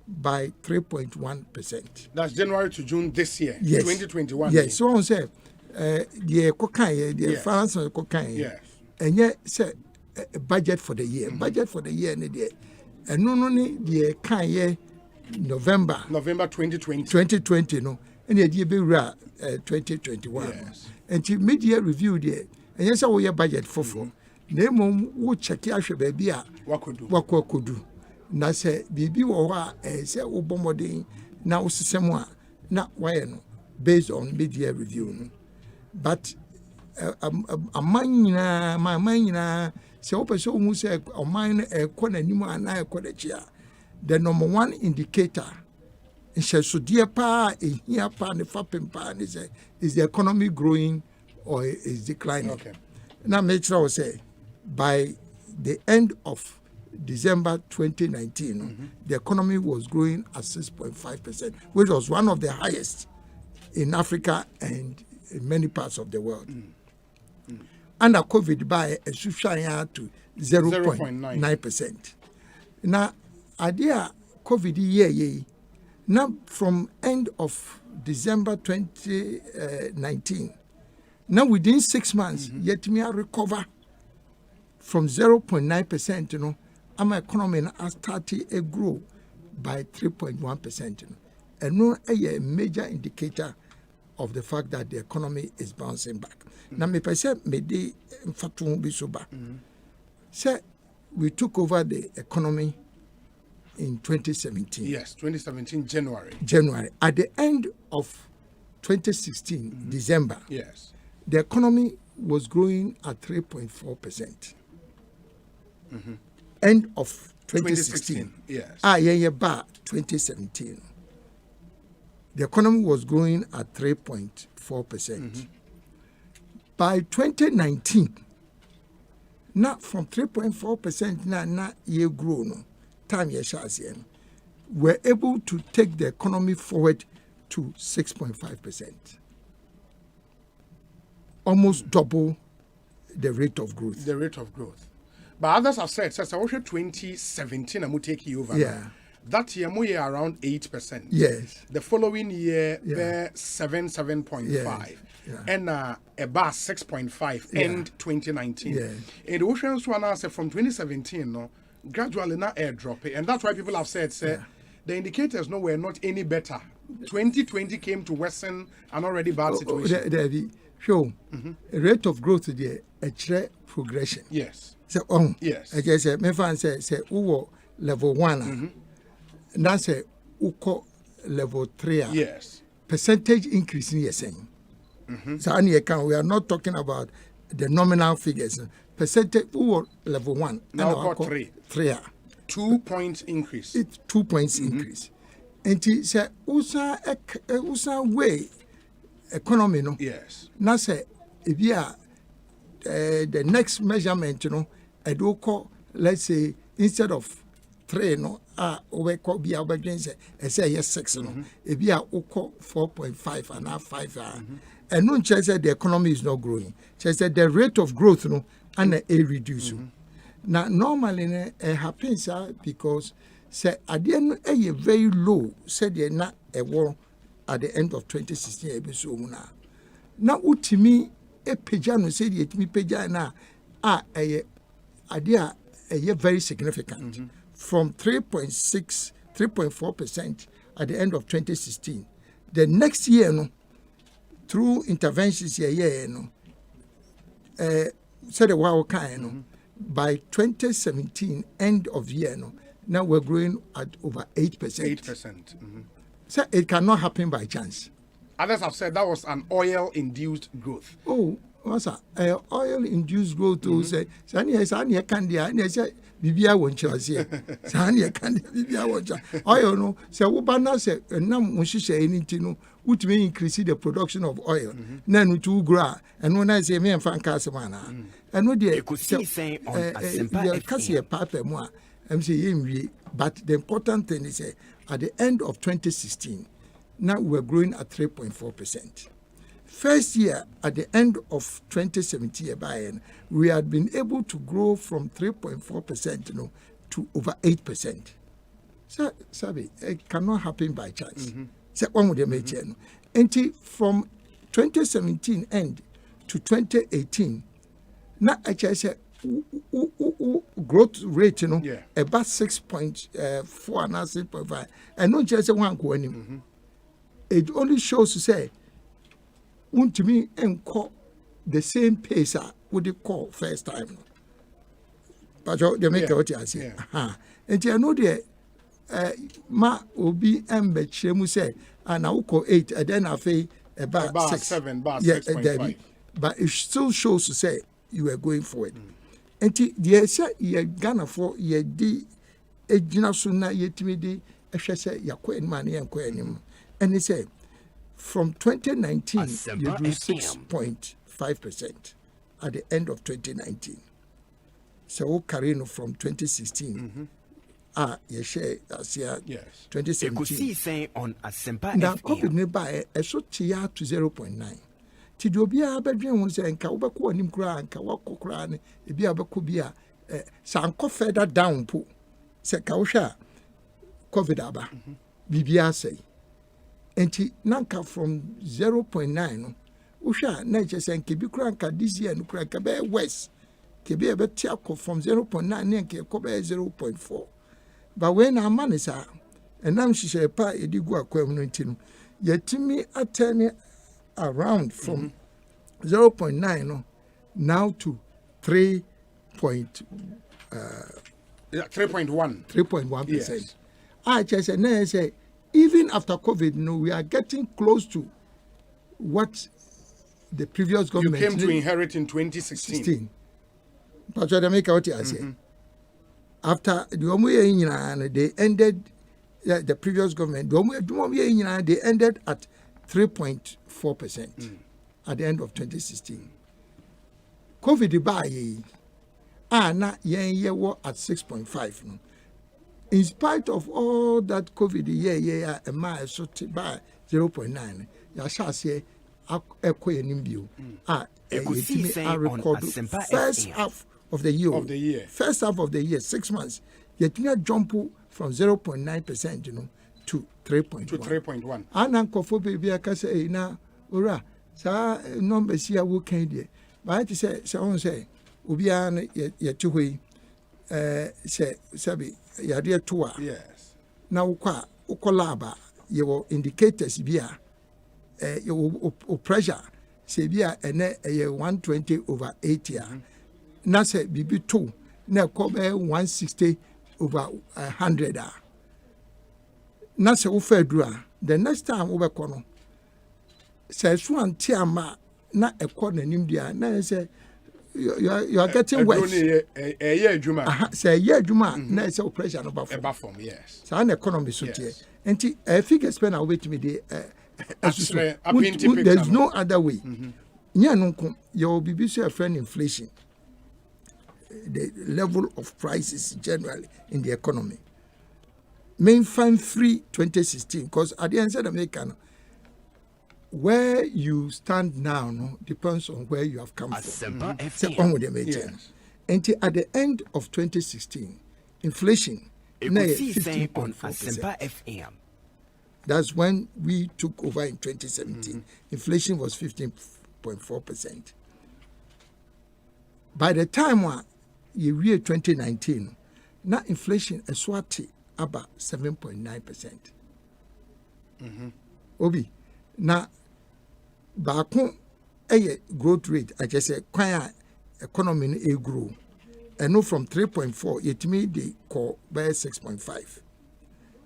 by 3.1%. That's January to June this year, yes. 2021. Yes, so on say the kokai the finance kokai. Yes. And yet say budget for the year. Budget for the year ni the no ni the kan year November 2020 no and the be 2021. Yes. And mid-year review there and yes we your budget for na mom wo check ahwe ba bia wakodu na say bibi wo ha say wo bomodin na wo sesem a na why no based on mid-year review no but amanyina say wo person wo say oman ekonanim ana ekodachi the number one indicator so dear pa here pa ne fapem pa ne say is the economy growing or is declining. Okay. Now make sure I say by the end of December 2019 the economy was growing at 6.5%, which was one of the highest in Africa and in many parts of the world. under COVID by a shine to 0.9%. Now, idea COVID year, now from end of December 2019, now within 6 months, yet me recover from 0.9%, you know, and my economy has started to grow by 3.1%. And no a major indicator of the fact that the economy is bouncing back. Now, me perceive me de fatu bisoba. Say we took over the economy in 2017. Yes, 2017 January. At the end of 2016 December. Yes. The economy was growing at 3.4%. End of 2016. Yes. 2017. The economy was growing at 3.4%. By 2019, not from 3.4% now year grow no time we're able to take the economy forward to 6.5%. Almost double the rate of growth. But others have said, since 2017, I'm taking over. Yeah. That year, we are around 8%. Yes. The following year, they're 7.5. Yeah. And about 6.5 end 2019. Yeah. And the oceans one answer from 2017, no, gradually not airdrop. And that's why people have said, the indicators were not any better. 2020 came to worsen an already bad situation. Rate of growth there, a progression. Yes. So, yes. I guess my fan say level 1. That's a uko level 3. Yes. Percentage increase in saying. So we are not talking about the nominal figures. Percentage level 1. Now got 3. 2 points increase. It's 2 points increase. And it's a usa way economy no. Yes. Now say if you are the next measurement, you know, let's say instead of 3, no, be against say yes 6, no, if you are 4.5 and now 5, and no chance that the economy is not growing. Just that the rate of growth, no, and a reduce. Now normally it happens because say at the end a very low, said they're not a war at the end of 2016 now utimi e pejano said it me pejana idea very significant from 3.4% at the end of 2016. The next year no through interventions said the wow kind no by 2017 end of year no now we're growing at over 8%. 8%. So it cannot happen by chance. Others have said that was an oil-induced growth. Oh, what's that? Oil-induced growth. Say, Sanya Candia, say, Bibia won't you see? Sanya Candia, Bibia won't you? Oil, no. Say, Ubana say, Nam Mushisha anything, which may increase the production of oil. Then to grow. And when I say, me and Frank Casamana, and no dear, Ekosiise On Asempa FM. I'm saying, but the important thing is at the end of 2016, now we're growing at 3.4%. First year, at the end of 2017, we had been able to grow from 3.4%, to over 8%. So, Sabi, it cannot happen by chance. So, one would make it. And from 2017 end to 2018, now I say growth rate, about 6.4 and 6.5, and not just one going. It only shows to say, to me and call the same pace would you call first time. But they make what I say. And you know the ma obi embe chemu say, and I will call 8, and then I say about 6. 7, about 6.5. But it still shows to say you are going forward. And the say ye Ghana for ye di ejina suna ye timidi say ya ko enmane yan ko anim. And he said from 2019 Asempa you grew 6.5% at the end of 2019. So we carry from 2016. You share as year 2017. Ekosiise On Asempa Now FM. COVID nearby a so to 0.9. ti do bia bedwen ho se nka wo beko anim kura nka wakọ kura ne e bia beko bia sanko further down po se ka wo hwa covid aba bibia sei enti nanka from 0.9 no wo hwa na che se nke bi kura nka this year no kura nka be west ke bi e be tia ko from 0.9 ne nke ko be 0.4 but when a man is enam hihye pa edigu akwam no enti no yetimi atene around from 0.9 no, now to 3.1%. Yes. I just say even after COVID, we are getting close to what the previous government you came to inherit in 2016. But what I say. After the they ended the previous government. They ended at 3.4% at the end of 2016. COVID na at 6.5. No. In spite of all that COVID by 0.9. Ya shall say first half of the year. First half of the year, 6 months. Yet jump from 0.9% to 3.1. Ananko baby akase na ora sa numbers here wo kan die. But say on say obi an ye tuhoi say sabi ya de to a. Yes. Na ukolaba ye wo indicators bia ye pressure say bia ene 120/80 na say bibi 2 na ko be 160/100 na se wo fa dura the next time wo be kono se so anti ama na ekọ nanim dia na say you are getting worse adwuma say adwuma na say pressure no ba form yes so an economy so tie enti figure spend na wait me dey there's no other way nya no nko your bibi so a friend inflation, the level of prices generally in the economy. Main fund free 2016 because at the end of the American, where you stand now depends on where you have come from. And at the end of 2016, inflation Ekosiise On Asempa FM. That's when we took over in 2017. Inflation was 15.4%. By the time year 2019, now inflation is swati about 7.9%. Obi, now back a growth rate, I just say, economy a grow. And no from 3.4, yet me they call by 6.5.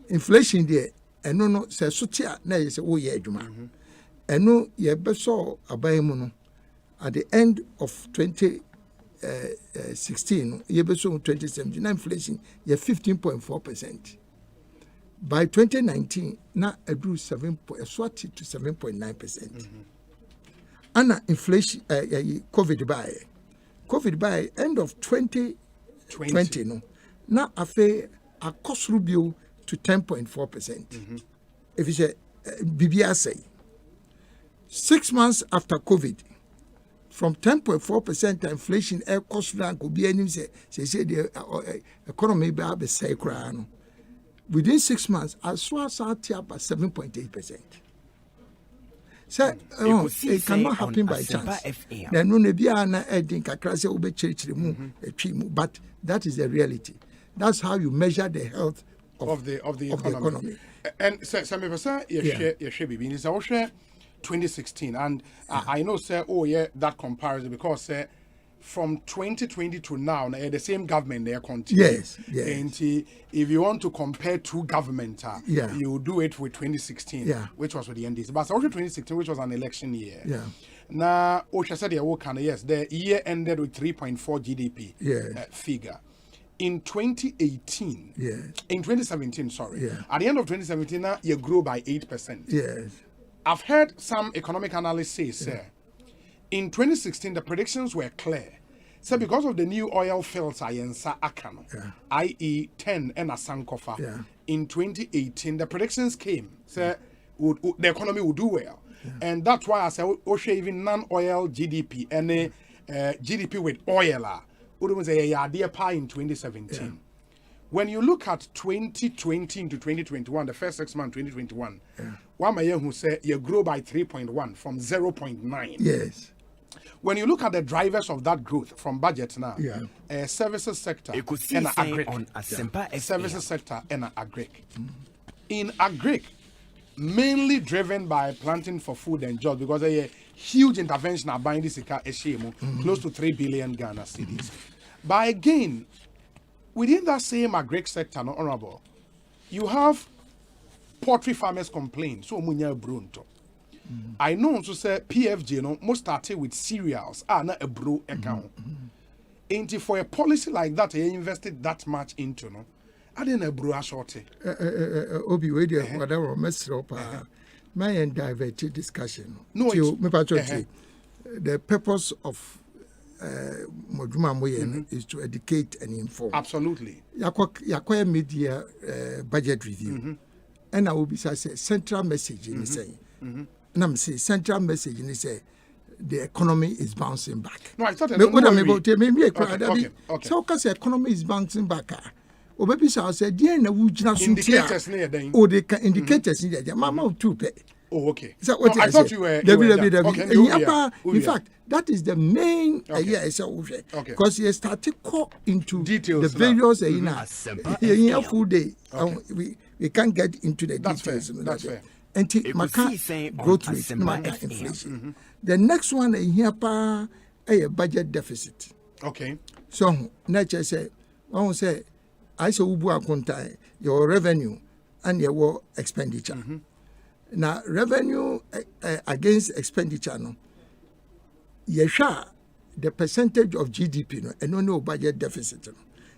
Inflation there, and no, say, Sutia, na you say, oh, yeah, Juma. And no, ye beso abayamuno at the end of 2016, ye beso 2017, inflation, ye 15.4%. By 2019, now I grew 7.9%. And inflation, COVID by end of 2020, no. Now I feel a cost rubio to 10.4%. If you say BBR say 6 months after COVID, from 10.4% inflation, air cost rank will be any say the economy be a say crown. Within 6 months, I saw something about 7.8%. So it cannot happen by chance. Then no be ana edin kakra say obe chirichiri mu etwi mu, but that is the reality. That's how you measure the health of the economy. And some person you share bibi is our share 2016 and I know say that comparison because from 2020 to now, the same government there continues. Yes. And if you want to compare two governments, you do it with 2016, which was with the NDC. But also 2016, which was an election year. Now, Osha said the year ended with 3.4 GDP figure. In 2018, in 2017, at the end of 2017, you grew by 8%. I've heard some economic analysts say, in 2016, the predictions were clear. So because of the new oil fields, i.e. 10 and Sankofa, in 2018, the predictions came. So the economy would do well. And that's why I say Osha even non-oil GDP and GDP with oil would was a idea pie in 2017. Yeah. When you look at 2020 to 2021, the first 6 months 2021, one man who said you grow by 3.1 from 0.9. Yes. When you look at the drivers of that growth from budget now, services sector and agri, services sector and agri. In agri, mainly driven by planting for food and jobs, because a huge intervention are buying this close to 3 billion Ghana cedis. But again, within that same agri sector, no honorable, you have poultry farmers complain. So munya brunto. I know to say PFJ no most started with cereals not a bro account. Ain't for a policy like that you invested that much into no. I didn't a bro shorty. Obi radio whatever mess up my diverted discussion. No, the purpose of Moduma Moyen is to educate and inform. Absolutely. Yakwa media budget review. And I will be say central message in saying. And I'm saying central message in say the economy is bouncing back. No, I thought so because the economy is bouncing back. Or maybe so I said, yeah, no, indicators near then. Or the indicators near there. Mama too pay. Oh, okay. So what I thought you were. In fact, that is the main idea. Because you start to call into details the various full day. We can't get into the details. That's fair. And growth rate, inflation. The next one here a budget deficit. Okay. So nature say, I say, I say ubu your revenue and your expenditure. Now revenue against expenditure no. Yesha the percentage of GDP no, and no budget deficit no.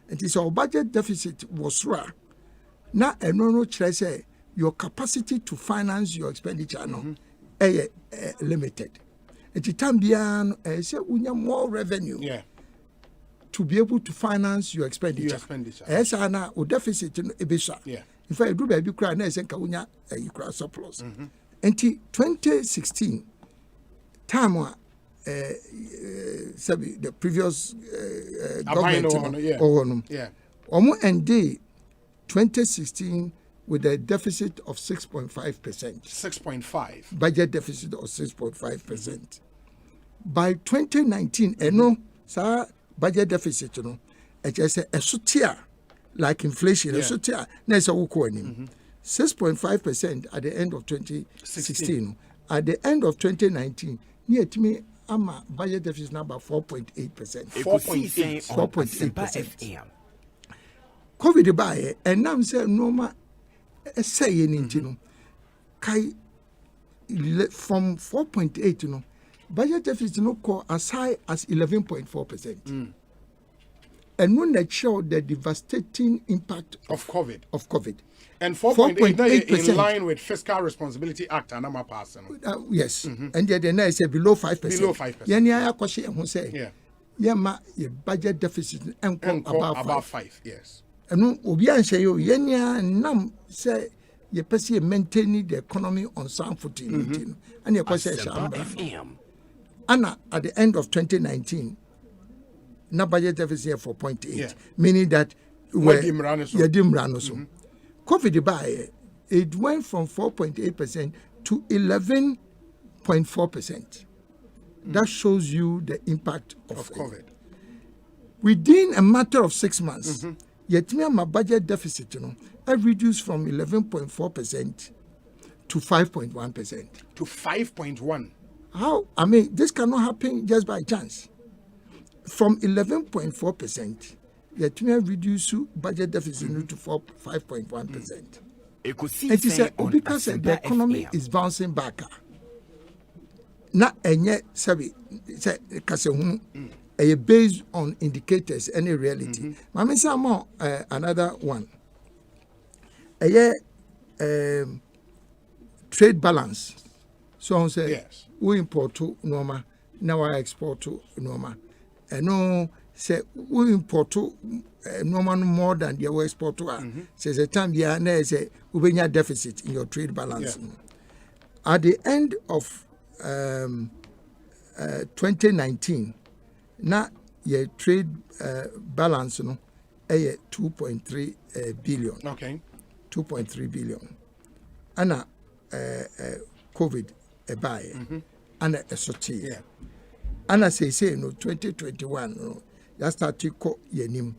And it's our budget deficit was raw. Now no say your capacity to finance your expenditure no limited. At the time say we need more revenue to be able to finance your expenditure. Yes, na o deficit no ebisa. In fact, do baby cry na say ka unya you surplus. Until 2016 time the previous government ended 2016 with a deficit of 6.5%. 6.5. Budget deficit of 6.5%. By 2019, budget deficit, it's just a sotia, like inflation, a sotia, 6.5% at the end of 2016. At the end of 2019, near to me, budget deficit number 4.8%. 4.8%. COVID by and now say normal. Saying from 4.8 budget deficit no call as high as 11.4%. And when they show the devastating impact of COVID. And 4.8% in line with Fiscal Responsibility Act and I'm a person. Yes. And then I say below 5%. Below 5%. Yeah, question who say your budget deficit and about 5. Yes. And obi answer you yenya nam say ye pese maintain the economy on sound footing and your question and at the end of 2019 na budget deficit 4.8 meaning that COVID by it went from 4.8% to 11.4%. That shows you the impact of COVID. Within a matter of 6 months yet my budget deficit I reduced from 11.4% to 5.1%. To 5.1. How? I mean, this cannot happen just by chance. From 11.4%, yet me reduce budget deficit to 5.1%. It is because the economy is bouncing back. Not any say based on indicators, any reality. Mami say more another one. Trade balance. So on say we import to normal, now I export to normal. And no say we import to normal more than the export to. Says the time say we have deficit in your trade balance. At the end of 2019, now your trade balance, 2.3 billion. Okay. 2.3 billion. And COVID a buy, and a sortie. Yeah. And I say, 2021, you start to call your name.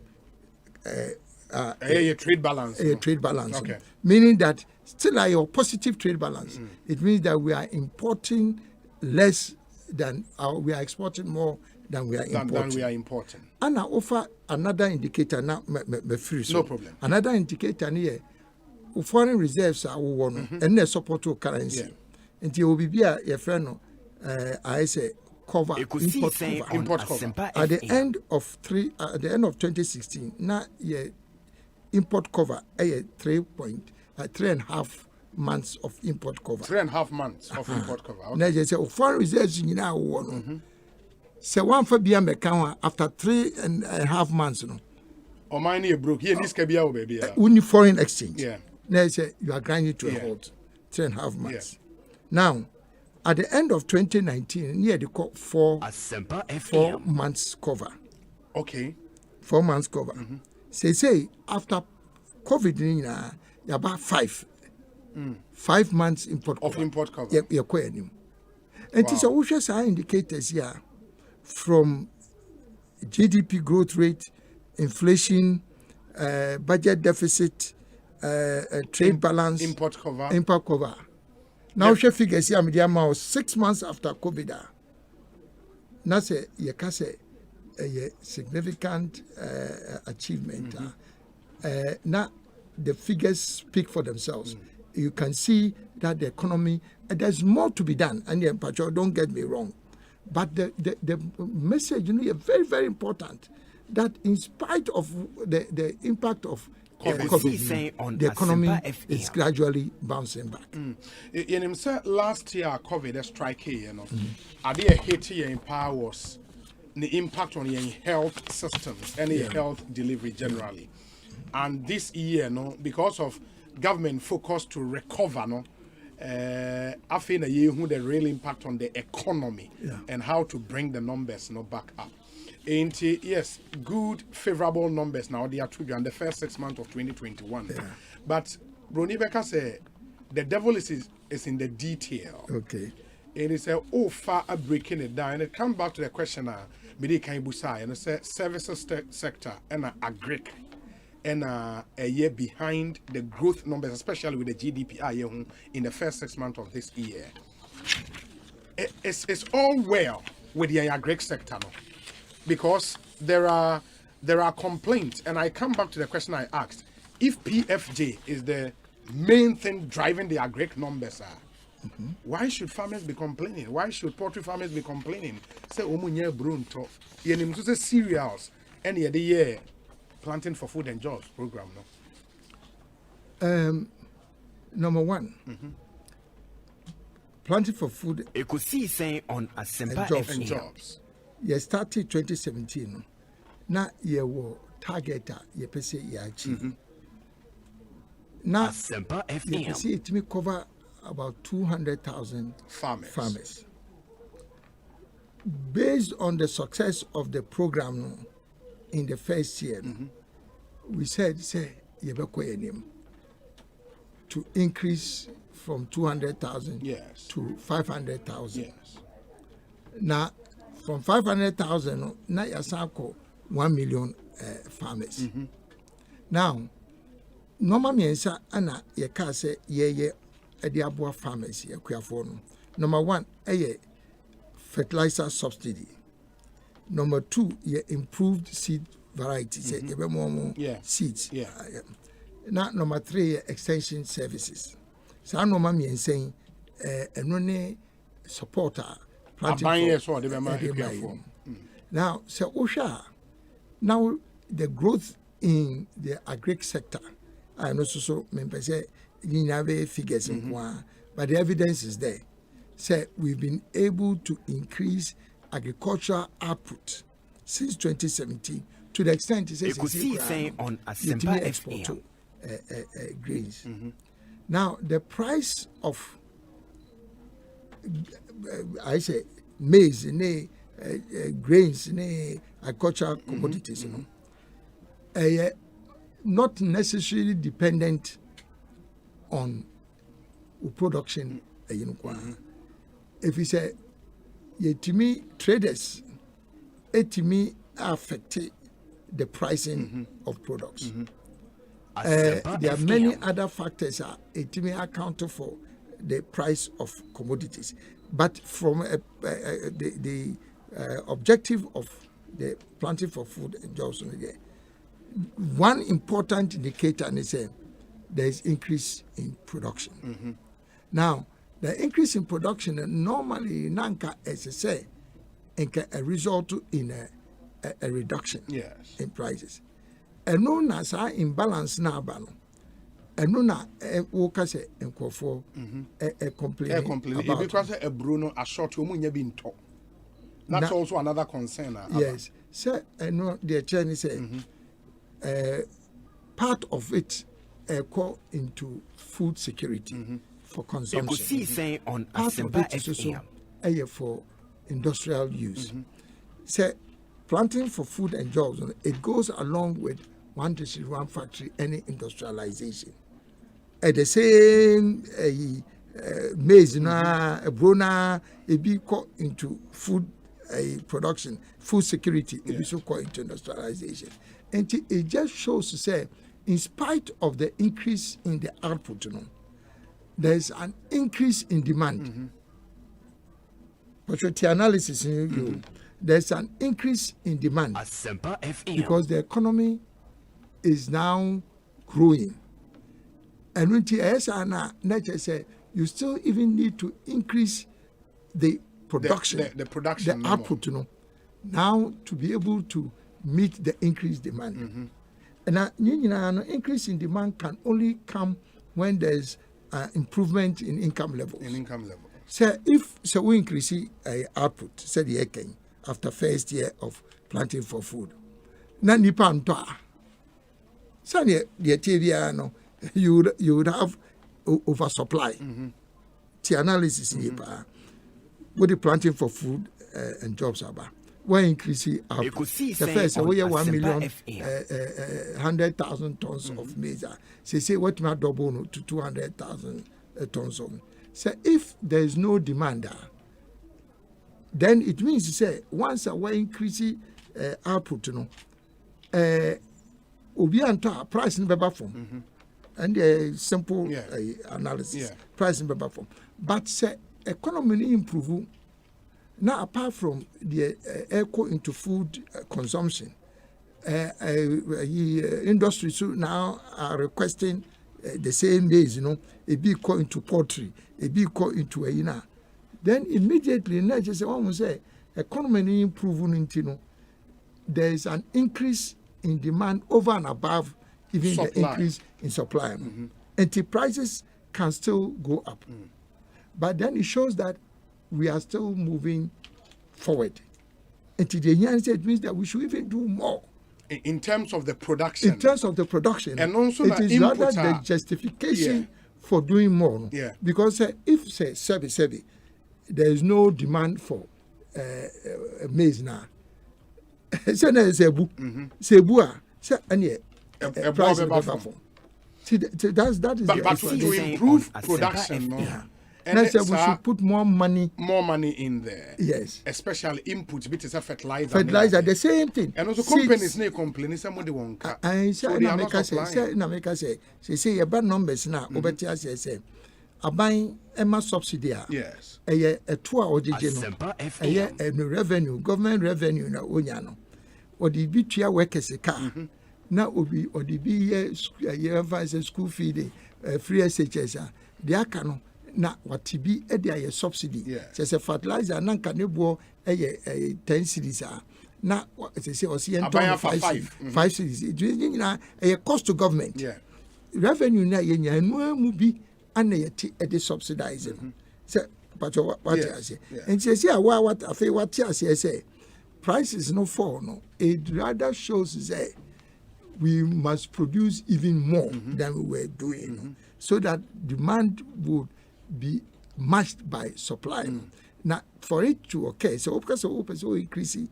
A trade balance. A trade balance. Okay. Meaning that still your positive trade balance. It means that we are importing less than we are exporting more than we are importing. And I offer another indicator now. No problem. Another indicator here. Foreign reserves are one, and they support to currency. And you will be your friend. I say cover import cover. At the end of 2016, now your import cover 3.5 months of import cover. 3.5 months of import cover. Okay. Now you say foreign reserves in now one. So one for be a after 3.5 months, no. Or mine here broke. Here this can be our baby. Only foreign exchange. Yeah. Now you say you are grinding to a halt. 3.5 months. Yeah. Now, at the end of 2019, near the 4 months cover. Okay. 4 months cover. Say after COVID, you about 5 months import cover. Of import cover. Yeah, quite. And it's also some indicators here from GDP growth rate, inflation, budget deficit, trade balance, import cover. Now, she figures here, I'm 6 months after COVID. Now, say, you can say a significant achievement. Now, the figures speak for themselves. You can see that the economy, there's more to be done. And don't get me wrong. But the message is very, very important that in spite of the impact of COVID, the economy is gradually bouncing back. In himself, last year, COVID strike here, I did a hit here in power was the impact on your health systems and your health delivery generally. And this year, because of government focus to recover, I feel a year who the real impact on the economy and how to bring the numbers back up. And yes, good, favorable numbers now. They are triggered in the first 6 months of 2021. But Brony Becker said the devil is in the detail. Okay. And he said, far breaking it down. And it comes back to the question, Midi Kaibusai, and it said services sector and agric. And a year behind the growth numbers, especially with the GDP in the first 6 months of this year. It's all well with the agric sector now. Because there are complaints, and I come back to the question I asked: if PFJ is the main thing driving the agric numbers, why should farmers be complaining? Why should poultry farmers be complaining? Say omunye brunto, yenim to say cereals, and the year planting for food and jobs program no. Number one, planting for food. Ekosiisen On Asempa and jobs. You started 2017. Now you will target you say you achieve. Now Asempa you see it may cover about 200,000 farmers. Based on the success of the program in the first year, we said to increase from 200,000 to 500,000. Yes. Now from 500,000, now you have 1 million farmers. Now, normally, Anna, you can say, the farmers, number one, fertilizer subsidy. Number two, improved seed varieties, seeds. Now, number three, extension services. So, I'm normally saying, and supporter. Now, so Osha, now the growth in the agric sector, I know so members say you have figures in one, but the evidence is there. Say we've been able to increase agricultural output since 2017 to the extent it says On Asempa export grains. Now the price of I say maize, grains, agricultural commodities, not necessarily dependent on production. If you say, to me, traders, to me, affect the pricing of products. There are many other factors that may account for the price of commodities. But from the objective of the planting for food and jobs, one important indicator is there is increase in production. Now, the increase in production normally as I say, a result in a reduction in prices. And no as our imbalance now, and no na woka say enkofo complain about because a Bruno a short umunya binto. That's also another concern. Yes, so no the Chinese say part of it go into food security for consumption. Ekosiisen On Asempa FM for industrial use. So planting for food and jobs, it goes along with one district, one factory, any industrialization. At the same maize, a brona, it be caught into food production, food security, it be so called into industrialization. And it just shows to say, in spite of the increase in the output, there's an increase in demand. But with the analysis, there's an increase in demand Asempa FM because the economy is now growing. And when nature say you still even need to increase the production, the production, the output, now to be able to meet the increased demand. And now, increase in demand can only come when there's improvement in income levels. So if we increase output, say the acre after first year of planting for food, na nipa ntoa. So the TV you would have oversupply. The analysis with the planting for food and jobs about. When increasing output, the first we have 1 million 100,000 tons of maize. Say what might double to 200,000 tons of. So if there is no demand, then it means to say once we increasing output, obi anta price in beba form, and a simple analysis price in beba form. But say economy improve. Now, apart from the echo into food consumption, industries now are requesting the same days, a big call into poultry, a big call into then immediately, not just almost say, economy improving, there is an increase in demand over and above even supply. The increase in supply. And the prices can still go up. But then it shows that we are still moving forward. And today, it means that we should even do more. In terms of the production. In terms of the production. And also it is rather the justification for doing more. Because if, say, there is no demand for maize now. Say, Cebu, that is but to improve production, and we should put more money in there. Yes, especially inputs, bit is a fertilizer. Fertilizer, the same thing. And also companies ne complain. Somebody won't cut. So they are not supplying. Say your bad numbers now. Obetia say, abang Emma subsidy. Yes. A 2 hour a revenue, government revenue na onyano. Or the bitua workers a car. Now obi or the be school fee, free SHS. The akano. Na watibi a subsidy. Says a fertilizer nan kanebo 10 cities na say or see 5 cities. It is a cost to government. Revenue na yenya no mu bi ana yeti e subsidizing. Say but what I say. And say what I say prices no fall no. It rather shows that we must produce even more than we were doing so that demand would be matched by supply. Now, for it to occur, so because of increasing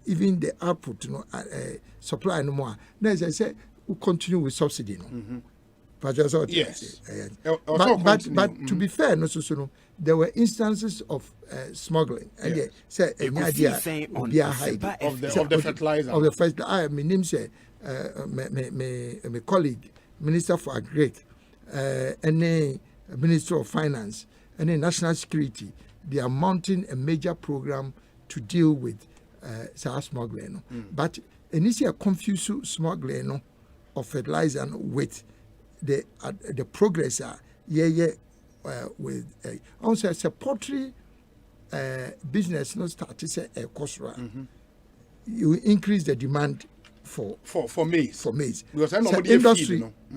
even the output, supply no more. Now, as I said, we continue with subsidy. Yes. But to be fair, there were instances of smuggling. And say of the fertilizer. Of the fertilizer. My name say my colleague, Minister for Agri, and Minister of Finance, and the National Security. They are mounting a major program to deal with smuggling. But initially, confuse smuggling of fertilizer with the progress with also a poultry business not start to say a cost. You increase the demand for maize. Because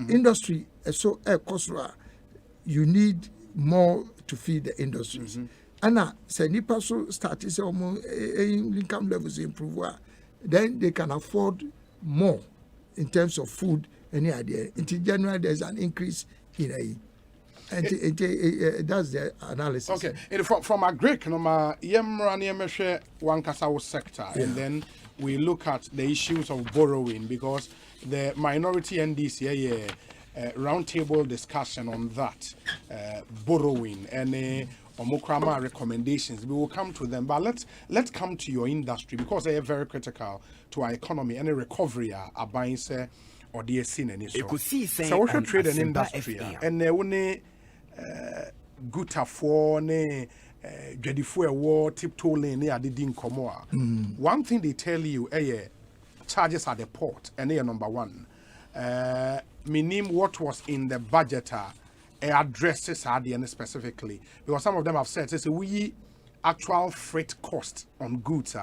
industry so a cost. You need more to feed the industries. And say nipa so start to say income levels improve, then they can afford more in terms of food. Any idea? Until January, there's an increase in and that's the analysis. Okay, from a Greek, one Kasao sector, and then we look at the issues of borrowing because the minority NDC roundtable discussion on that borrowing and Omokrama recommendations. We will come to them, but let's come to your industry because they are very critical to our economy and a recovery. Buying or the scene and so we should trade an industry and one guta for ne Jedifue war tiptoe lane near the din Comoa. One thing they tell you, charges at the port, and number one. Meaning what was in the budget addresses are the specifically because some of them have said we actual freight cost on goods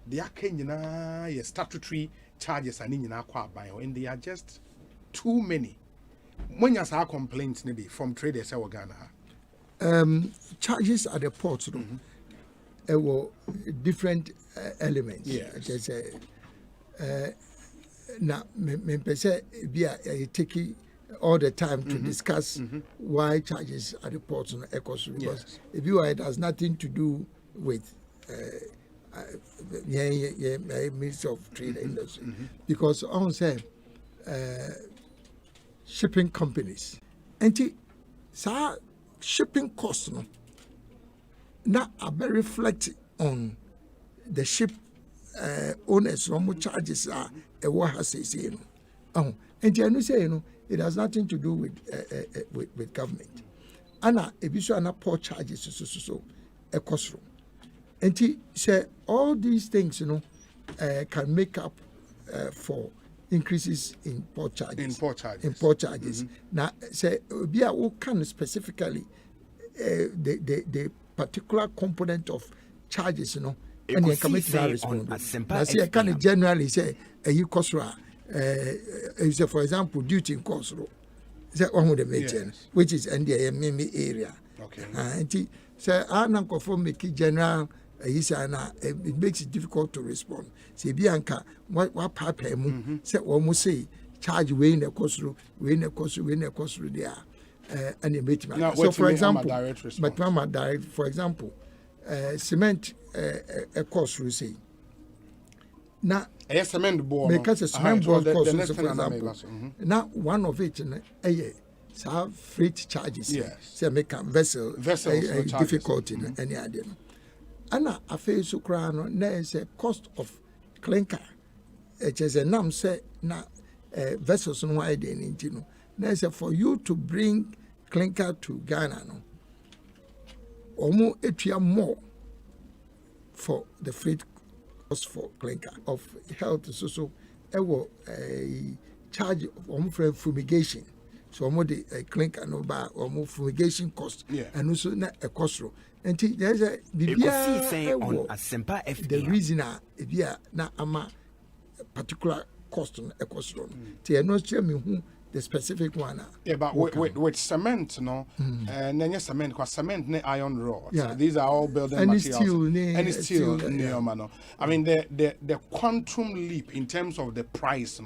they are Kenyan statutory charges and and they are just too many. When you say complaints from traders in Ghana, charges at the port were different elements. Yes. Now, me say taking all the time to discuss why charges at the ports on Ekosiise because if you it has nothing to do with Ministry of Trade and Industry because on say shipping companies and shipping costs now are very reflected on the ship owners charges are a what has say and you say it has nothing to do with government. Anna if you show port charges so a cost room. And say all these things can make up for increases in port charges. Now say we can specifically the particular component of charges and you can make that respond. I say I can generally say you cost say for example duty in cost one would mention which is in the Mimi area. Okay. And say I for make general it makes it difficult to respond. Say Bianca what papa say almost say charge way in the cost there and you make so for example but mama direct for example cement a cost we say now cement board because a cement board cost for example now one of it have freight charges say make vessels difficult in any idea and I feel so crown there is a cost of clinker it is a name say na vessels no why they need to know there is for you to bring clinker to Ghana no etua more for the freight cost for clinker of health so a charge of fumigation so the clinker no bar fumigation cost and also a cost and there's a Ekosiise On Asempa FM. the reason na ama particular cost on a cost to not tell me who the specific one. But with cement, and cement, because cement ne iron rod. Yeah. These are all building Any materials. steel, I mean, the quantum leap in terms of the price,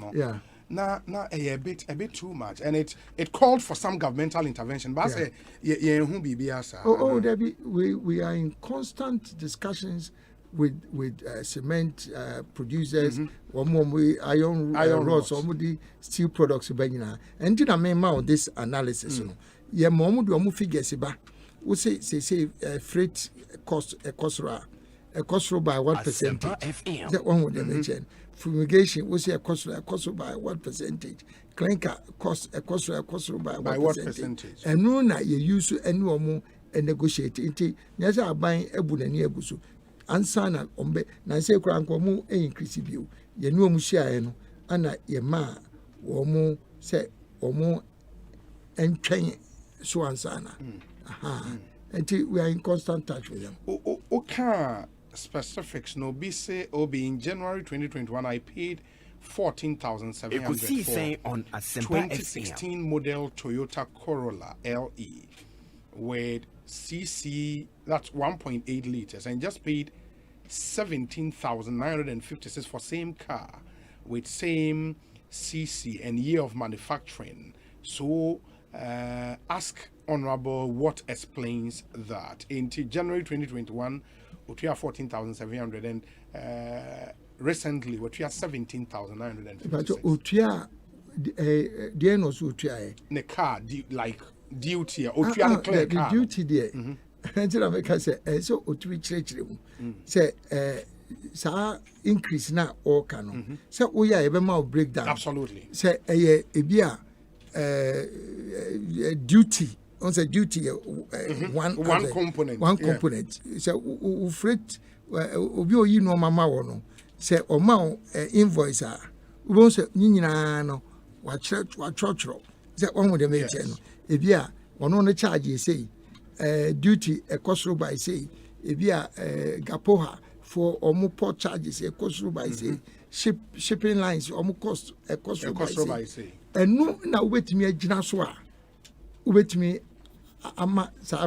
a bit too much, and it called for some governmental intervention. But Debbie, we are in constant discussions with cement producers, iron rods, steel products, and did I mean this analysis? Yeah, Momu figures we say freight cost a cost by what percentage? That one would mention. Fumigation we say a cost by what percentage? Clinker cost a cost by what percentage? And no, na you use any more and negotiate. Yes, I buying a bunani abusu. Ansana ombe na say kranko mu increase view. You know mu share no ana ye ma wo say omo entwen so ansana. And we are in constant touch with them. Okay, specifics no be say be in January 2021 I paid 14,700 for on Asempa 2016 model Toyota Corolla LE with CC that's 1.8 liters and just paid 17,956 for same car with same CC and year of manufacturing. So ask Honorable what explains that. Into January 2021, we are 14,700 and recently we are 17,956. But the car like duty or the duty there. Until I make say so say increase now or canon. So we are able breakdown. Absolutely. Say a duty. On the duty, one component. So, freight, you know, Mamma, say, or mount invoice. We won't say, no, what church, that one with the major. If you are one on the charge, you say, duty, a cost by say, if you are Gapoha for or more port charges, a cost by say, shipping lines, or more cost, a cost by say. And no, now wait me a Jinaswa. Wait me. I'm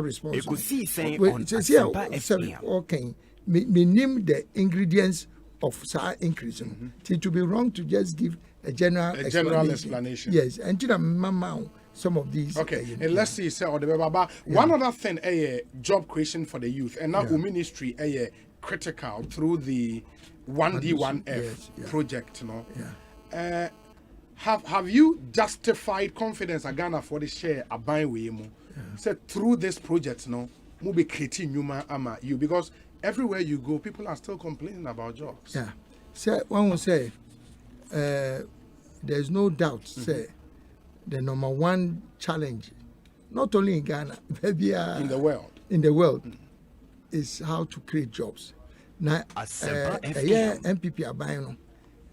responsible. Ekosiise On Asempa FM. Okay, me name the ingredients of SAR increase. It would be wrong to just give a general explanation. Yes, and some of these. Okay, and let's see, sir, one other thing, job creation for the youth, and now ministry, critical through the 1D1F project, no. Have you justified confidence Ghana for the share a buy with you? So through this project, no, we'll be creating you because everywhere you go, people are still complaining about jobs. Yeah. So one will say, there's no doubt, say, the number one challenge, not only in Ghana, maybe in the world, is how to create jobs. Now, MPP are buying,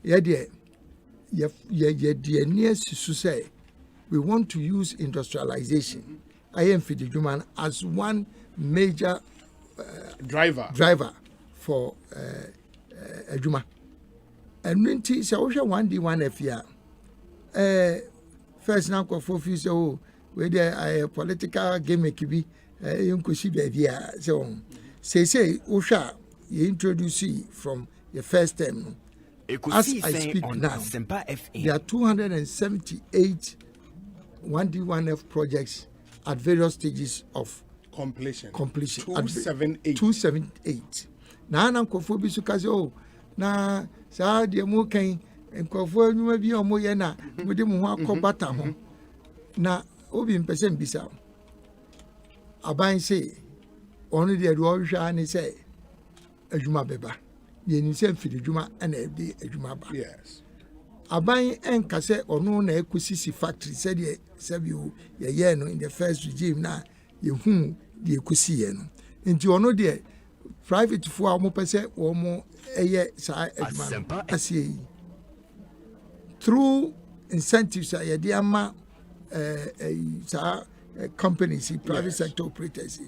the nearest to say, we want to use industrialization. I am for the human as one major driver for a Juma. And when tea so 1D1F here, first now for few so whether a political gimmick be so say Usha you introduce from the first term. As I speak now, there are 278 1D1F projects at various stages of completion. 278. Now, I'm confused because na saa deɛ mu kan nkɔfoɔ adwuma bi a ɔmo yɛ na mode mo ho akɔ bata ho na obi mpɛ sɛ mbisa aban se ɔno deɛ ɔhwehwɛ ne sɛ adwuma bɛba yɛnim sɛ mfiri adwuma ɛna ɛde adwuma ba aban ɛnka sɛ ɔno na ɛkɔsisi factory sɛdeɛ sɛbi yɛyɛ no in the first regime na yɛhu deɛ ɛkɔsiyɛ no nti ɔno deɛ private for a mopese or more through incentives a diama companies private sector operators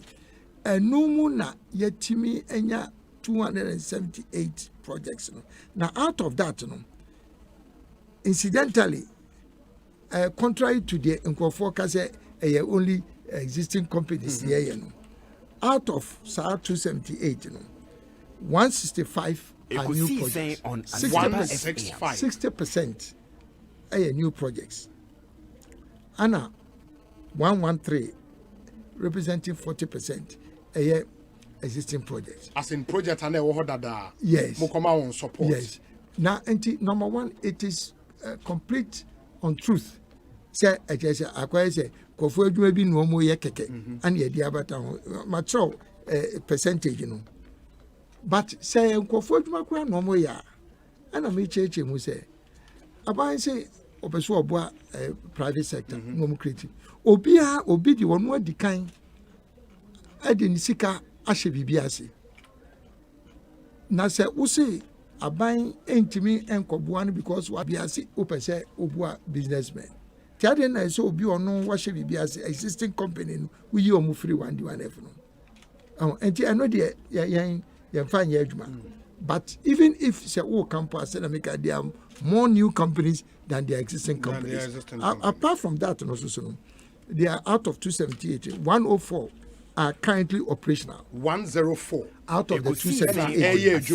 and no muna yetimi enya 278 projects now out of that incidentally contrary to the forecast only existing companies here out of 278, 165 are new projects. 60% new projects. Anna 113 representing 40% existing projects. As in project and that yes. on support. Yes. Now, number one, it is complete untruth. Say, I just say, Kofu adwuma bi no mo ye keke and ye dia bata ho percentage you know. But say Kofu adwuma kwa no mo ya ana me cheche mu say aban say obeso oboa private sector no mo create obi di wono adikan ade ni sika ahye bibia ase na say wo say aban entimi enkoboa no because wa bia ase opese oboa businessman tiade na so obi ono wa hye bibia ase existing company no we yi omo free one F no enti I know the yan fan ye adwuma but even if say wo campus say na make there are more new companies than the existing companies. Apart from that no so no they are out of 278 104 are currently operational. 104 out of the 278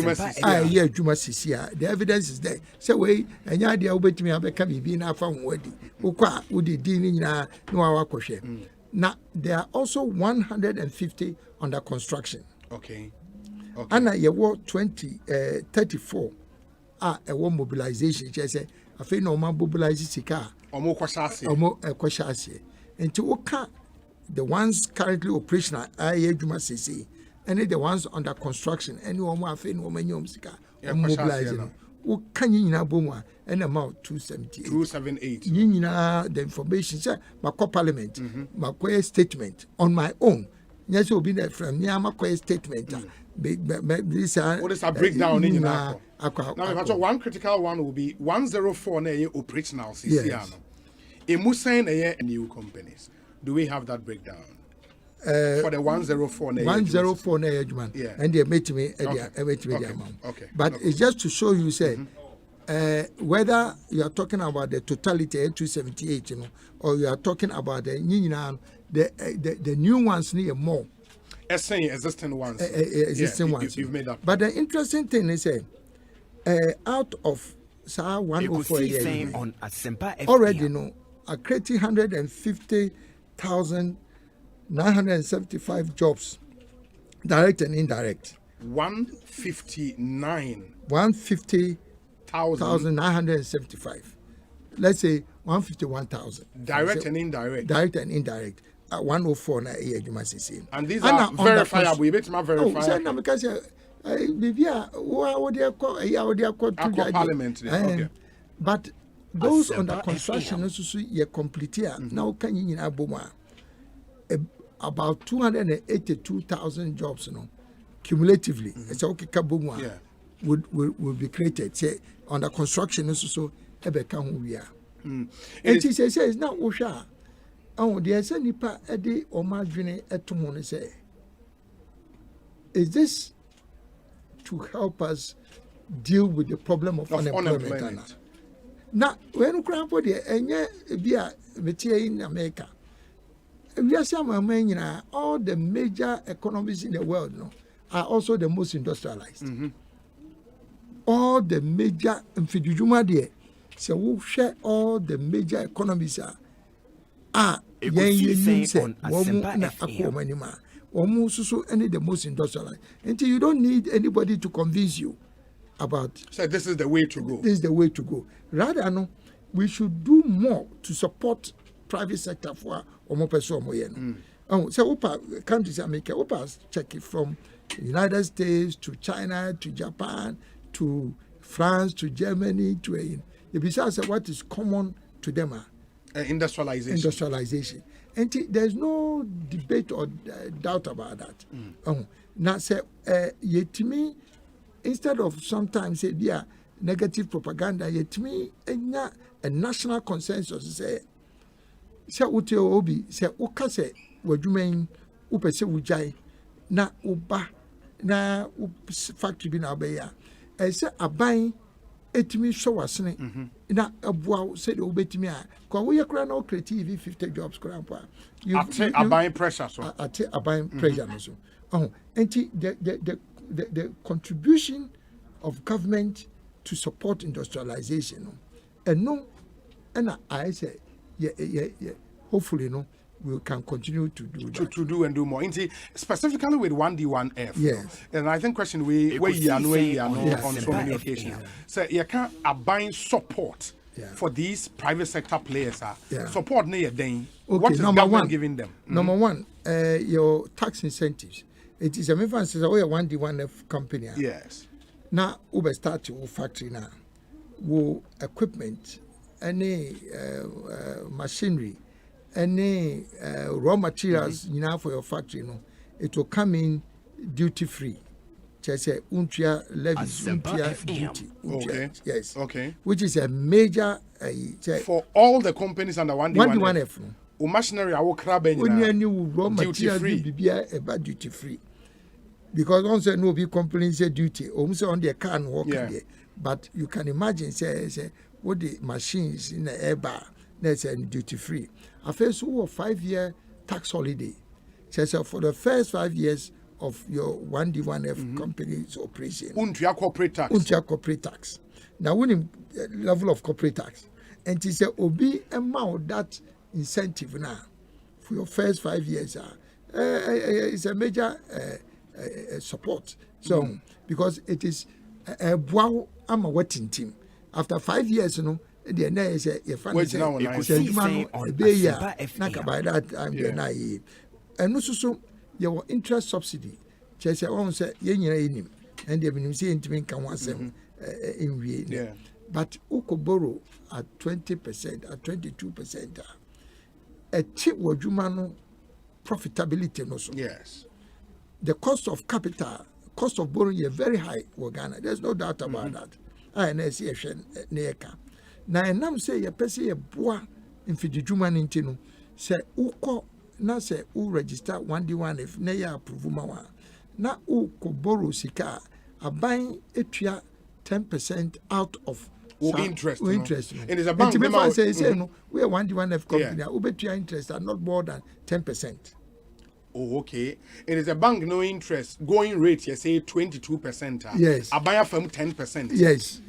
the evidence is there. So we enya dia obetimi abeka bibi na afa nwadi ukwa udi di ni nyina no awakohwe. Now there are also 150 under construction. Okay. And you were 34 a mobilization. Just say I feel no man mobilize sika. Omo kwashase. Omo kwashase. And to oka the ones currently operational Juma CC and the ones under construction and you omo afi no manyom sika. Mobilizing. O kan nyina bomwa and amount 278. Nyina the information say my parliament my statement on my own. Yes, will be there from Nyama statement. What is a breakdown in now? One critical one will be 104 operational CCR. A new companies. Do we have that breakdown? For the 104 yeah. And they made me the amount. Okay. But it's just to show you say whether you are talking about the totality 278, you know, or you are talking about the new ones need more. Existing ones. Ones. You've made that. But the interesting thing is, out of 104 years, on Asempa FM. already know are creating 150,975 jobs, direct and indirect. 150,975. Let's say 151,000. Direct and indirect. Direct and indirect. 104 na Juma CC. And these are verifiable. You bet me verifiable. Oh, because Bibia, what they call Parliament. Okay. But those under construction also ye complete here. Now can you aboma about 282,000 jobs, you know, cumulatively. It's okay kaboma would be created. Say under construction also ebe kan who we are. It says now Osha. Oh, there's a nipa edi omadwene etumone say. Is this to help us deal with the problem of unemployment? Now, when you grab for the enye bia metie in America, we are saying all the major economies in the world are also the most industrialized. All the major infidujuma there, so we share all the major economies are. Ekosiisen On Asempa FM. Any the most industrialized. Until you don't need anybody to convince you about. So this is the way to go. This is the way to go. Rather, no, we should do more to support private sector for omo person omo yen. So Opa countries America, Opa check it from United States to China to Japan to France to Germany to besides what is common to them industrialization. And there's no debate or doubt about that. Now say yetimi instead of sometimes say yeah negative propaganda yetimi a national consensus say uti obi say uka say wadwumen upese wujai na uba na factory bi na obeya say aban etimi show wasene na aboa say the obetimi a kwa we kra na creative 50 jobs kra pa you aban pressure so aban pressure no so and the contribution of government to support industrialization and no and I say hopefully we can continue to do that. To do and do more. Specifically with 1D1F. Yes. And I think question we on so many occasions. So you can't abide support for these private sector players. Support near them. What is government giving them? Number one, your tax incentives. It is a reference to a 1D1F company. Yes. Now we start your factory now. Wo equipment, any machinery, any raw materials for your factory, it will come in duty free. Just say untia levies, untia duty. Okay. Yes. Okay. Which is a major for all the companies under 1D1F. Machinery, I will grab any raw materials be about duty free. Because once no be companies say duty, almost on their car and walk there. But you can imagine say what the machines in the air bar that's duty free. I first 5-year tax holiday. So for the first 5 years of your 1D1F company's operation. Untia corporate tax. Untia corporate tax. Now winning level of corporate tax. And it say obi amount that incentive now for your first 5 years. It's a major support. So because it is a wow I'm a wetting team. After 5 years, the end is a funny by that I'm and also your interest subsidy. Chase on say yen and the been saying to me can once in but who could borrow at 20%, at 22%. A cheap wajumano profitability no so. Yes. The cost of capital, cost of borrowing is very high in Ghana. There's no doubt about that. I see a neka. Now, and I'm saying a person a boy in Fijijuman intino say uko na say u register 1D1 if neya approve mawa. Na uko borrow sika a buying etia 10% out of interest. Interest. It is a bank. Say no, we are 1D1F company. Ubetia interest are not more than 10%. Oh, okay. It is a bank no interest. Going rate, you say 22%. Yes. A buyer from 10%. Yes.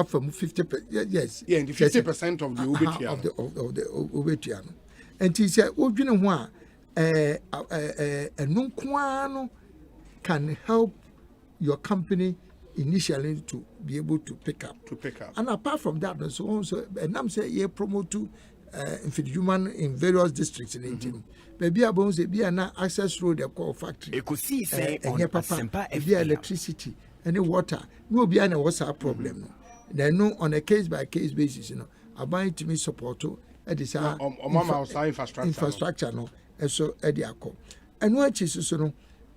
From 50%. Yes. Yeah, and the 50% of the Ubetia. Of the Ubetia. And he said, "Oh, you know what? A non can help your company initially to be able to pick up. And apart from that, and so on, and I'm saying, yeah, promote to human in various districts in India. Maybe I bones be an access road a core factory. Ekosiise On Asempa be electricity, any water. No be any what's our problem. Then no on a case by case basis, I buy to me support to our infrastructure no, and so Ediaco. And what is so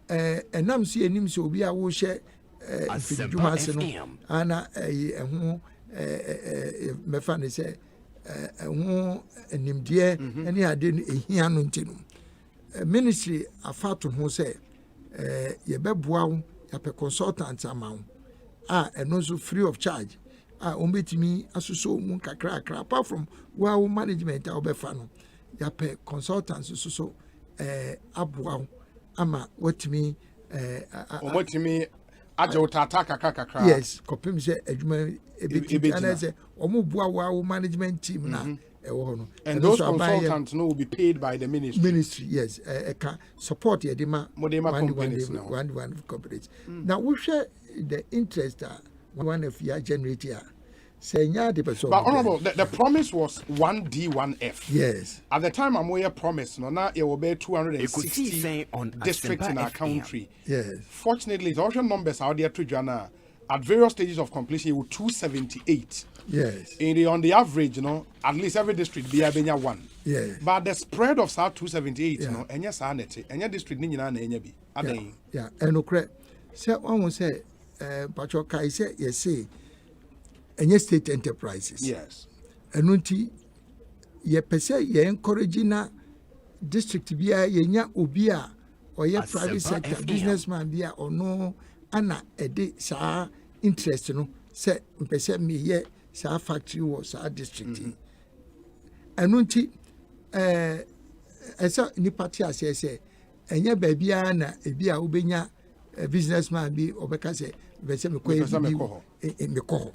and I'm seeing him so be a will share Asempa FM. Anna me fan say nimdeɛ ɛne ade no ehia no ntino ministry afato ho sɛ yɛbɛboa wo yɛpɛ consultant ama wo ɛno nso free of charge ombetimi asoso mu kakra apart from wo management a wobɛfa no yɛpɛ consultants so aboa wo ama watimi kakra. Yes, kopim say adwuma ebiti and say omo bua wa management team na and those consultants will be paid by the ministry. Yes, support yedema one companies. Now we share the interest one of your generator. But honorable, the promise was 1D1F. Yes. At the time, I'm aware promise. Now it will be 260 districts in our country. Yes. Fortunately, the auction numbers out there to Jana at various stages of completion were 278. Yes. On the average, at least every district be a one. Yes. But the spread of South 278, and yes, and your district be. Yeah. And okay. So one will say, Pachoka say yes say. And your state enterprises. Yes. And unti ye pese ye encourage na district bia ye nya obia or ye private sector businessman bia or no ana ede sa interest no se pese me ye sa factory or sa district. And unti esa ni party ase se enye ba bia na ebia obenya businessman bi obeka se pese me ko me ko.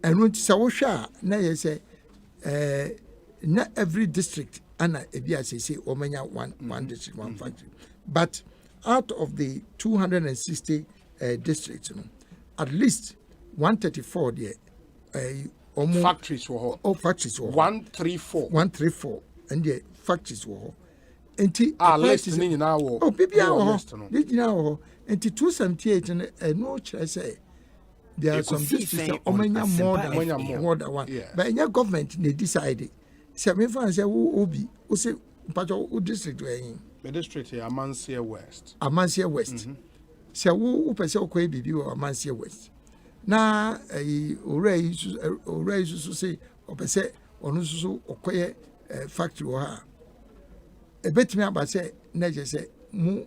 And when Sawasha, nay say, not every district and say one district, one factory. But out of the 260 districts, at least 134 there. Factories were factories were 134 and the factories were enti list ni na wo bibia wo ni na wo enti 278 no chere say there are some districts that omanya more than one but any government they decide say me fan say obi o say pacho o district we the district here Amansia West say wo pese okoye bibi wo Amansia West na ore isu say opese onu susu okoye factory wo ha ebetimi aba say na je say mu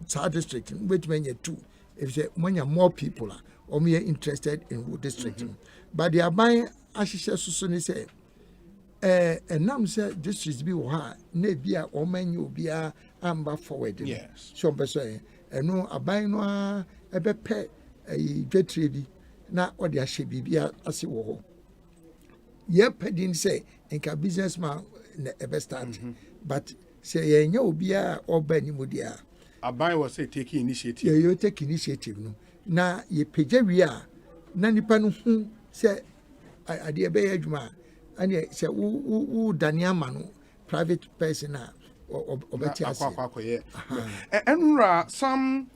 sa district betimi nya two if say monya more people or me interested in wo district but the aban ahihye susu ni say enam say districts bi wo ha na bia o manya obia amba forward yes so person eno aban no ebepe dwetire bi na o de ahye bibia ase wo ho ye pedin say enka businessman na ebe start but say yenya obia oba ni modia aban was say taking initiative you take initiative no na ye peja wi a na nipa no hu say ade ebe ya adwuma ani say wo daniama no private person a obeti ase enra some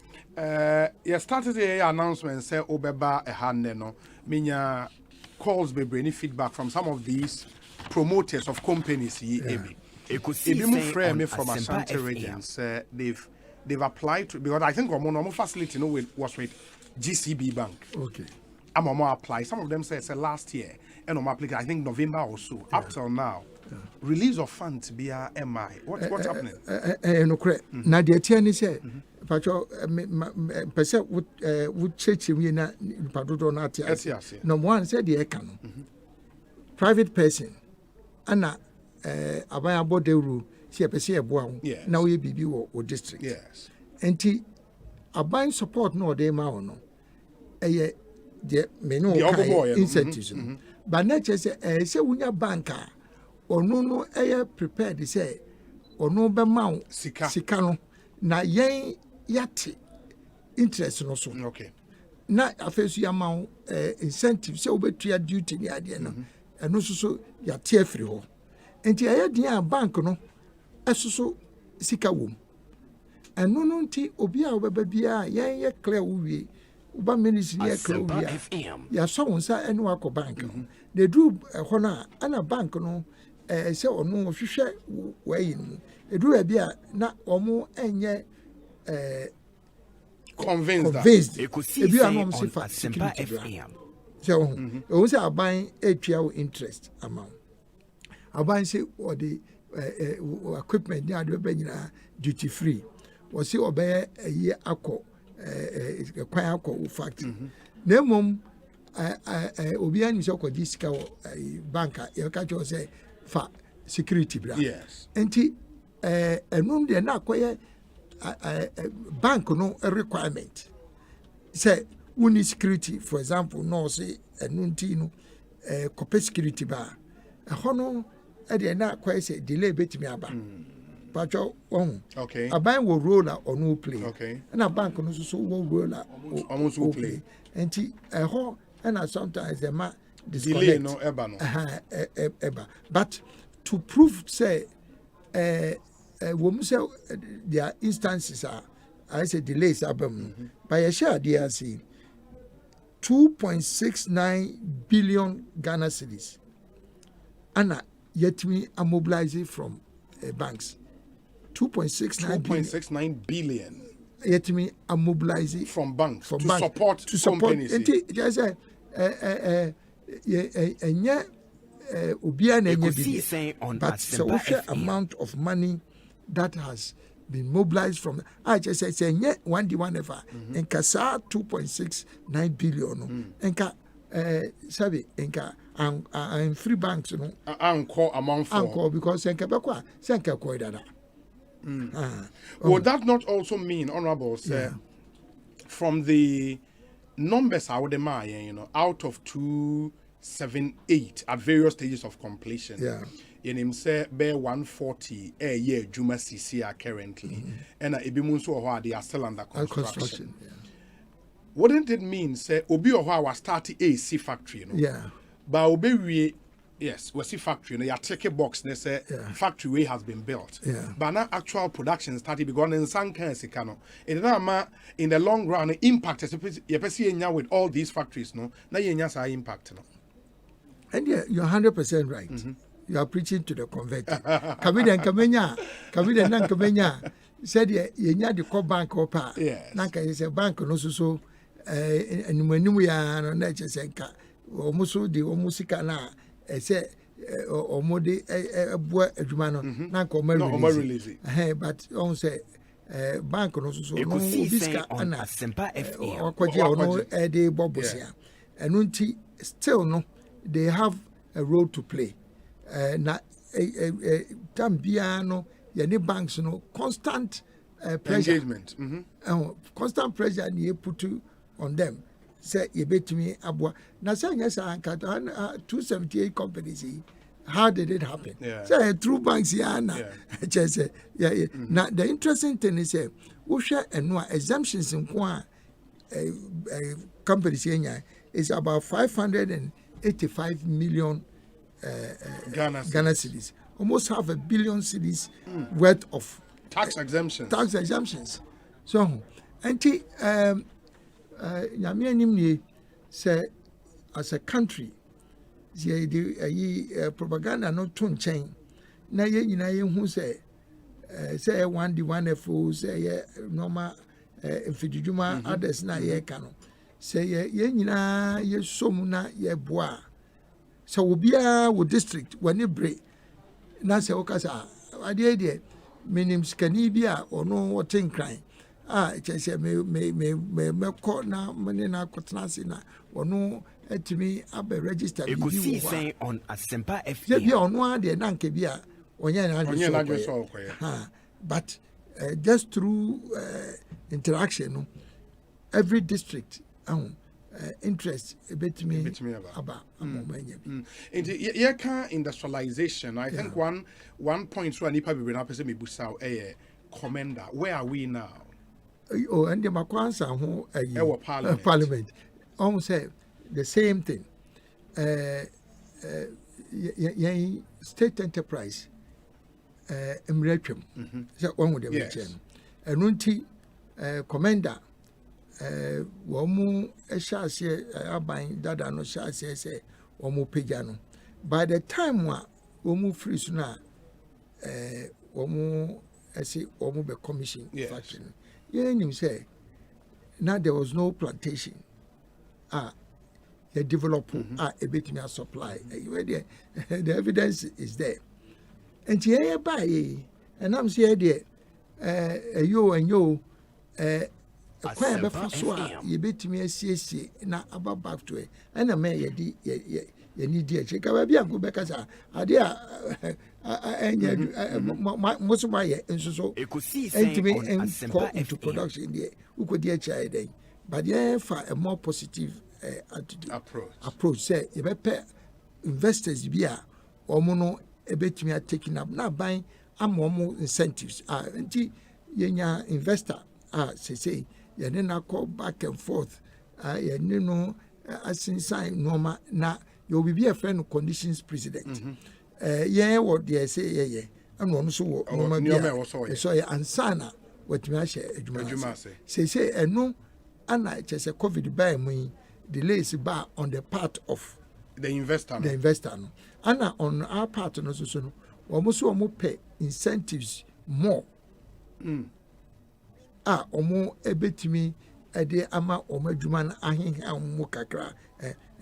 you started the announcement say obeba ehane no minya calls be bring feedback from some of these promoters of companies here Ekosiise On me from Ashanti regions they've applied to because I think our facility was with GCB Bank. Okay. I'm apply. Some of them say last year and application I think November or so up till now. Release of funds be MI. What's happening? No correct. Na the tiani say pacho pese would church we na padodo na tia. No one said the ekan. Private person ana aban abodewru si pese eboa ho na we bibi wo district. Yes. Enti aban support no dey ma no. Eye de me no incentives. But na che say wunya banka ono no prepared say ono be ma sika no na yen yate interest no so. Okay. Na afesu ya ma incentive say obetua duty ni ade no eno so yate afri ho. Enti dia bank no esoso sika wom. Eno no nti obi a obeba bia yen ye clear wo wie. Uba ministry ye clear wo wie. Ya so wonsa eno akọ bank. They do hona ana bank no say ono hwehwe wayi no. Edu e bia na omo enye convinced. Ebi anom se fa Asempa FM. So o say aban etua interest amount. Aban say or the equipment they are nyina duty free. O say obey a year akọ kwan akọ factory. Na mom obi ani so kọ disika banka e ka cho say fa security bra. Yes. Enti enum de na akoye bank no requirement. Say we need security for example no say enunti no corporate security ba. Hono e de na akoye say delay betimi aba. Pacho okay. Aban will roll or no play. Okay. And a bank no so will roll almost will play. And and sometimes the ma delay no eba no. Eba. But to prove say women say there are instances I say delays abam. By a share DRC 2.69 billion Ghana cedis. And yet me are mobilizing from banks. 2.69 billion. Yet me are mobilizing from banks to support companies. Just Ekosiise On but Asempa the amount of money that has been mobilized from I just say one day one ever and kasa 2.69 billion and sabi enka and free banks no anko amount for anko because enka bekwa senka ko dada. Would that not also mean, Honorable, sir, from the numbers I would imagine, out of 2 7-8 at various stages of completion. Yeah. In him say bear 140 a year Juma CCR currently. And Ebimunso they are still under construction. Yeah. Wouldn't it mean say Obi Oha was starting AC factory, no? Yeah. But Obi yes, we see factory, no, you take a box, they say factory way has been built. Yeah. But now actual production started because in some kinds in the long run, the impact with all these factories, no, now you impact, no. And yeah, you're 100% right. You are preaching to the converted. Kamida and Kamenya said, you need the core bank or pa. Yes. Nanka is a bank, no so, and when we are on nature senka, almost the musica na, say, or modi a boy a jumano, nanko release. But on say, bank no so, no bisca on Asempa FM, or Quadio, no, a day bobosia. And unti still no, they have a role to play. Na Tambiano, yani banks no constant pressure. Engagement. Constant pressure and you put on them. Say you bet me abwa. Na say yes, 278 companies. How did it happen? Yeah. Say through banks yana. Yeah. Now the interesting thing is we share and exemptions in one companies here is about 585 million Ghana cedis, almost half a billion cedis worth of tax exemptions. So, anti Yamian say as a country, the propaganda not tune chain. Na ye who say 1 FO say normal infidujuma others na ye cano. Say ye somuna ye bois. So we be with district when you break. Na say okasa idea minim scanibia or no what in crime. It say me call na money na kotnasi na or no to me abe register. Ekosiisen On Asempa FM. Say be on one de nanke bia onye na but just through interaction every district interest a bit me about industrialization. I think one point so nipa be na pese me busa commender. Where are we now? Oh, and the makwansa ho parliament almost say the same thing. State enterprise emretum say one with the mention and unti commender womu ehase aban dada no hase say womu pejano by the time womu free so na womu say womu be commission factory you say now there was no plantation the developer a bit me supply the evidence is there and here by and I'm say there you Quite a before you bet me a CSC now about back to it, and a may ye need dear check. I will be a good because I dear most of my and so intimate and call into production there who could dear child day, but yeah, for a more positive approach. Say, you better investors be or mono a bit me are taking up now buying more incentives. Yenya investor say. You then call back and forth. You know, as sign normal. Now you will be a friend of conditions president. Yeah, what they say, yeah. And also, so and sana what me share. Say, and no, and I just a COVID by me delays bar on the part of the investor. No. And on our part, no, so almost pay incentives more. Omo ebetimi ede ama omo adwuma na ahenha omo kakra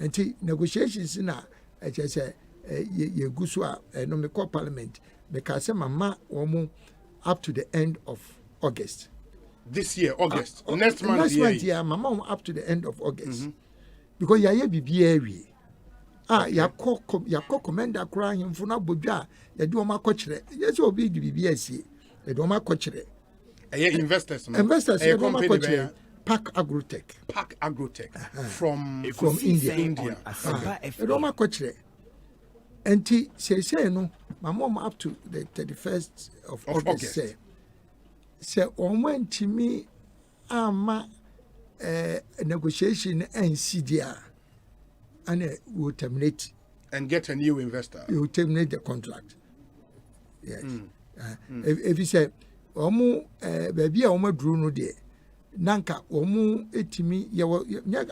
enti negotiations na say ye gusu no me call parliament because mama omo up to the end of August this year August next month yeah mama up to the end of August because ya bibia wi ya commander kra himfo na bodwa ya de omo akokire yes obi di bibia sie ya de omo akokire investors company Park Agrotech. Park Agrotech from India. Roma Kochre. And say no, my mom up to the 31st of August say on to me ama negotiation and CDR and will terminate and get a new investor. You will terminate the contract. Yes. If you say omu baby omu drew no de nanka omu etimi yawa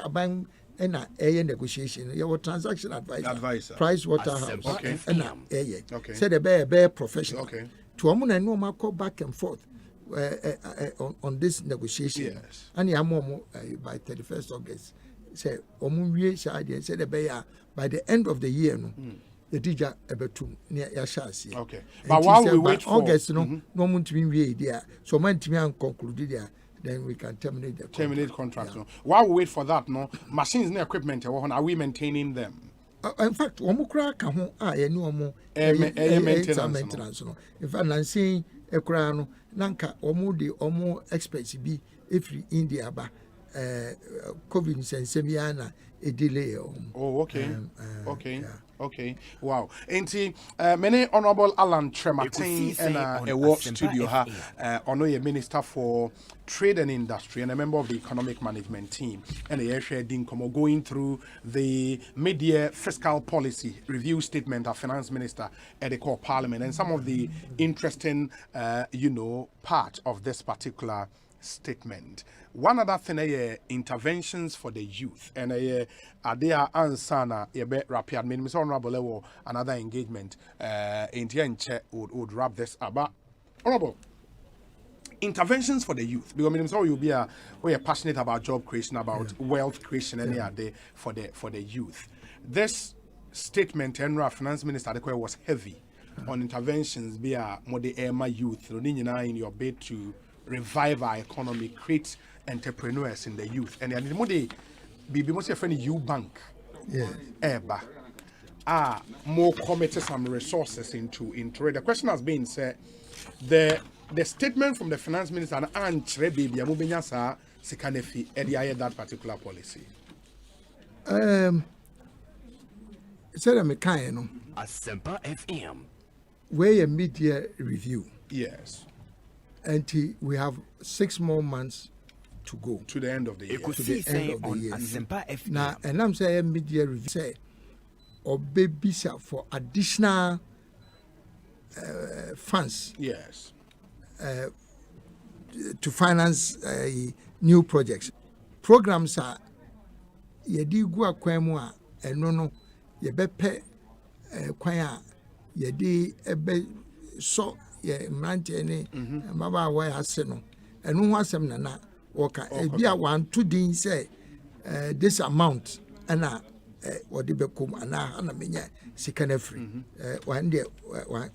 aban ena negotiation yawa transaction advisor Price Waterhouse ena said the professional to omu na no ma call back and forth on this negotiation and yamu by 31st August say omu wie sha said the by the end of the year no the DJ ebetum near Yashasi. Okay. But while we wait for August, no one to be there. So man to me and conclude there, then we can terminate the contract. No. While we wait for that, no machines and equipment, are we maintaining them? In fact, omukra ka ho a no mo maintenance no. In fact, nan say ekra no nanka omu de omu experts bi every India ba COVID sense a delay. Oh, okay. Okay. Wow. Ain't many Honorable Alan Trematin and a work studio ono ye Minister for Trade and Industry and a member of the Economic Management team and the share Dinkomo going through the mid-year fiscal policy review statement of Finance Minister at the core Parliament and some of the interesting part of this particular statement. One other thing interventions for the youth and there ansana rapid minimum honorable level another engagement would wrap this up. Honorable interventions for the youth because you'll be we passionate about job creation, about wealth creation any day for the youth. This statement and Finance Minister was heavy on interventions via Mode youth in your bid to revive our economy, create entrepreneurs in the youth. And the money be most of you bank. Eba more committed some resources into it. The question has been said the statement from the Finance Minister and baby Amubenya Sikanefi that particular policy. Said I'm a kind Asempa FM. Where a mid-year review. Yes. And we have 6 more months to go to the end of the year. Now, and I'm saying mid-year review say or baby for additional funds. Yes. To finance new projects. Programs are yedi gua kwemu no ye bepe kwanya yedi ebe so ye mrante ni baba wa ase no enu ho asem na woka bia wan to din say this amount ana wodi bekom ana menya sika na free one day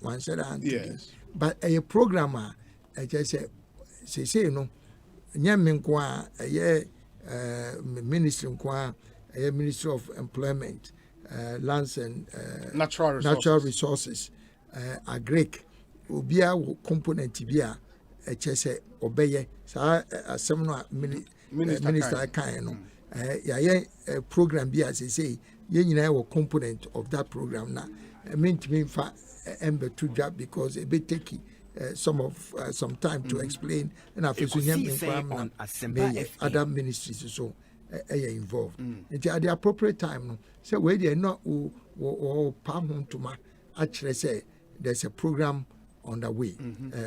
one said yes but a programmer just say no nyame nko a ministry nko a Ministry of Employment, Lands and Natural Resources, Agric, Ubia component Tibia, HSA, Obeye, Assemno Minister Kaino, a program be as they say, yen component of that program now. I mean to me, Ember to job because a bit tricky. Some time to explain, and after other ministries so involved. And at the appropriate time, so where they are not or palm to my actually say there's a program on the way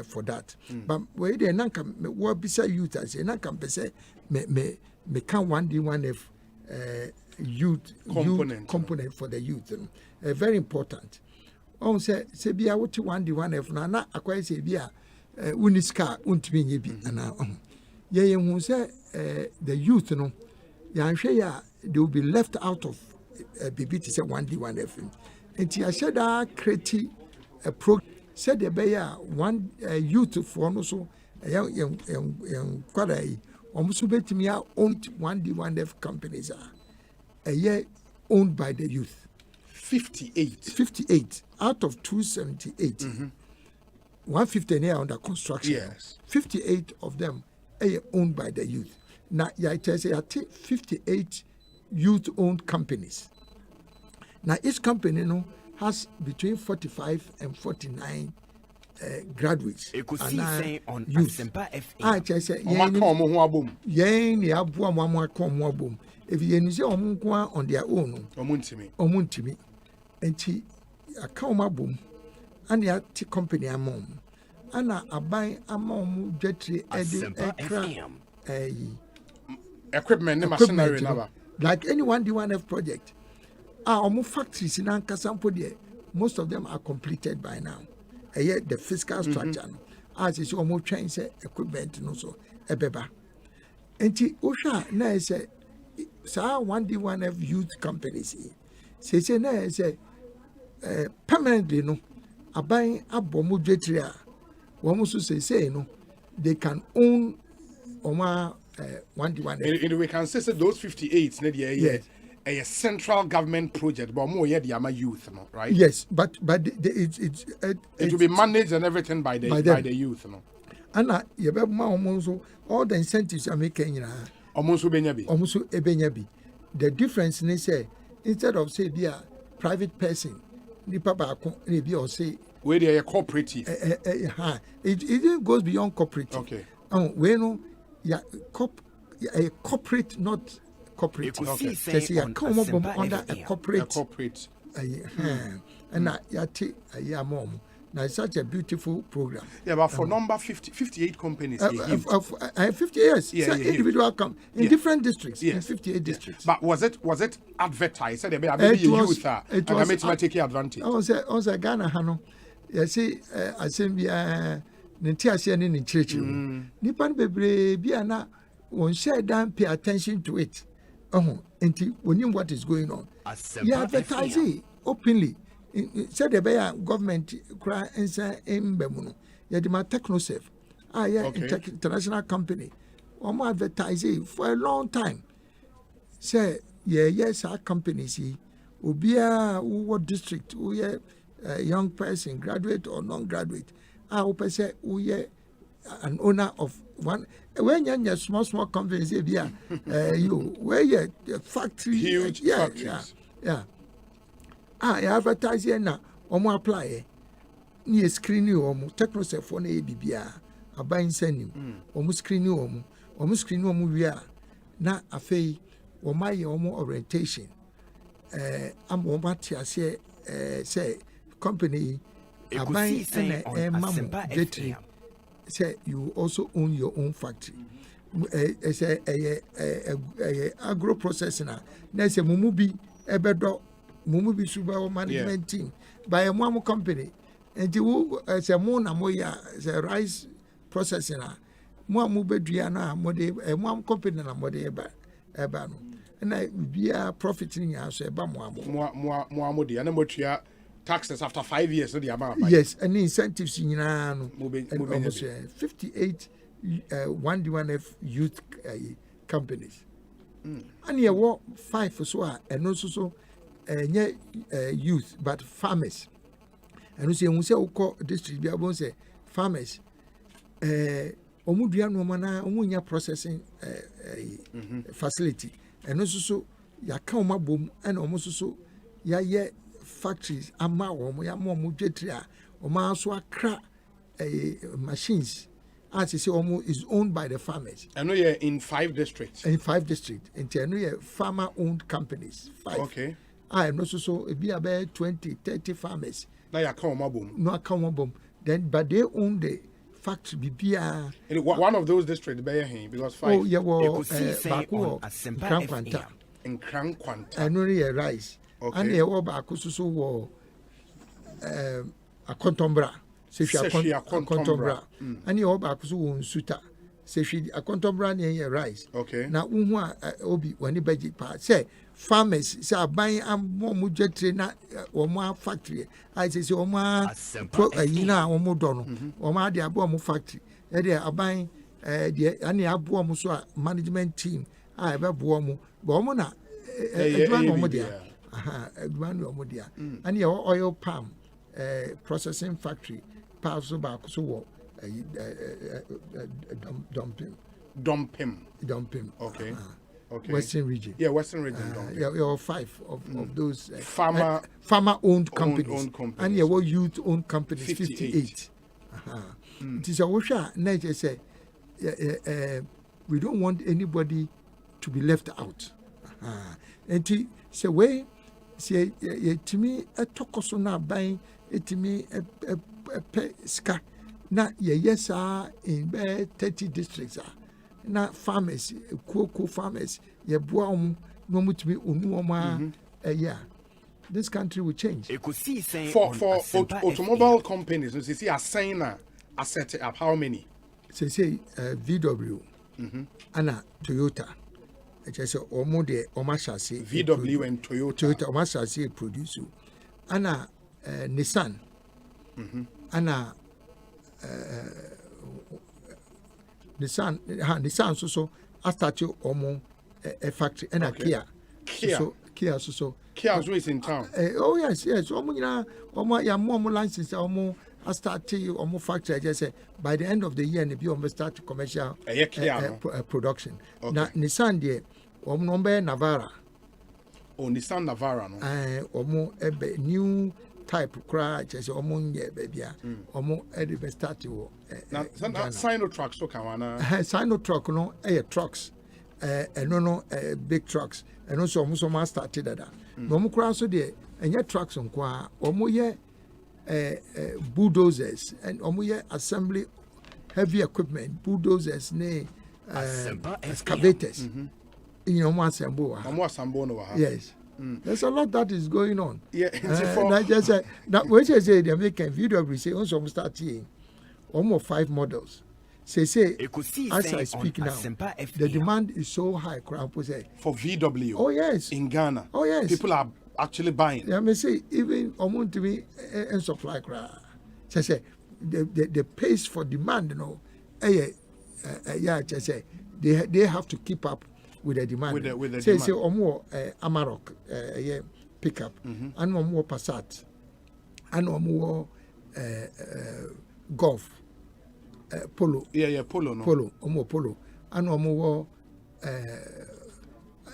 for that. But where they are not come, what beside youth, I say, not come say, me can one D one F youth component for the youth. Very important. On say bia what one the one if na akwai say bia uniska untimi nye bi ana ye hu say the youth no ya hwe ya they will be left out of BB to say one the one if enti ya sheda create a program said the be ya one youth for no so kwada yi omuso betimi ya owned one the one if companies are a year owned by the youth 58 out of 278. 150 are under construction. Yes. 58 of them are owned by the youth. Now, I tell you, 58 youth-owned companies. Now, each company, has between 45 and 49 graduates. Ekosiise On Asempa FM. I tell you, if you say on their own, omuntimi, and she a coma boom, and the company among, and I buy among jetty equipment, machinery, like any 1D1F project. Our factories in Ankasampo, most of them are completed by now. And yet the fiscal structure, as is almost change equipment, so a beba. And Osha, now say, Sir, 1D1F youth companies, say, now say, permanently, no, a buying a bomb jetria. One must say, no, they can own Oma 1D1F. And we can say those 58, yes. A central government project, but more yet the youth, right? Yes, but it will be managed and everything by the youth, And all the incentives are making almost ebenyabi. The difference is say instead of say be a private person, the papa be or say where they are cooperative. It goes beyond cooperative. Okay. We know a corporate, not corporate. Okay. So come up under a corporate. And mom. Now it's such a beautiful program. Yeah, but for number 58 companies, 50 years. Yeah, individual in different districts. In 58 districts. But was it advertised? Said maybe youth are take advantage. Also Ghana Hano. You see, Asempa Ntiasia ni church. Nipan bebre bi ana won share down pay attention to it. And when you know what is going on. You advertise it openly. Said the government cry and say in Bemuno. You the TechnoSafe. International company. We advertise it for a long time. Say yes, our company see. Ubia what district? Uye young person, graduate or non-graduate. I hope say uye an owner of one. When you're small companies, you where you factory, huge factories. Yeah. You advertise here now. Apply. Near screen you TechnoSafe for na bibia. Abayin send you. Screen you screen you we are. Na afei orientation. Say company Ekosiise On Asempa FM. Say you also own your own factory. It's a agro processing. There's a mumubi ebedo mumubi super management team by a mom company. And you as a mona moya as a rice processing. Mo mubedriana mode a mom company na mode ebano. And I be a profiting as a bamwamodi and motia taxes after 5 years. So the amount. Yes, and incentives in almost 58 1D1F youth companies. And you work 5 for so and also youth, but farmers. And we say district be able say farmers. Omudia no mana omunya processing facility. And also ya kauma boom and almost so ya factories ama ya mo jetria o ma so akra machines as you say is owned by the farmers. I know you're in 5 districts. In 5 districts. And I know you're farmer owned companies. 5. Okay. I know so it be about 20, 30 farmers. Now you come boom. No come boom. Then but they own the factory BBR. One of those districts because 5. Oh yeah, well Ekosiise On Asempa FM. In Krankwanta. I know you rice. Okay. And you back a contombra. Say she a contombra. And you back so suta. Say she a contombra near rice. Okay. Now obi when the budget part say farmers say buying more mujetre na more factory. I say more more dono. More the abo factory. They are buying the any abo so management team. I be bo mo na and your oil palm processing factory, parcel back so dumping Dompim. Okay. Okay. Western region. Yeah, Western region. There are 5 of those farmer-owned companies. And there were youth-owned companies, 58. It is a washer. Nature say, we don't want anybody to be left out. And to say, way, say, to me, a tokoso na buying it to me a ska. Na yes, in 30 districts. Na farmers, cocoa farmers, ye boam, no much me unuoma a year. This country will change. For automobile companies, you see a signer, a set up how many? Say VW, Anna Toyota. It is almost the Omashasi VW and Toyota Omashasi produce. Anna Nissan, Anna Nissan so I started almost a factory and a Kia. Kia is in town. Oh yes. Almost ya more license almost I started almost factory. I just say by the end of the year, and almost start commercial production. Okay. Now Nissan there, number Navara. Oh, Nissan Navara no. Almost a new type cry. Just almost yeah, baby. Almost every start to. Now Sino trucks so can Sino truck no, trucks. And no big trucks. And also almost started that. No more cross so there, and your trucks on qua almost yeah. Bulldozers and assembly heavy equipment, bulldozers, excavators. In your Asempa. Yes. There's a lot that is going on. Yeah. I just say that when I say the American video, we say also start here almost 5 models. Say as I speak now, the demand is so high. For VW. Oh yes. In Ghana. Oh yes. People are actually buying. Yeah, I may say even amount to me and supply so say the pace for demand, just say they have to keep up with the demand. With the say demand. more Amarok pickup and more Passat and more Golf Polo. Polo no. Polo and more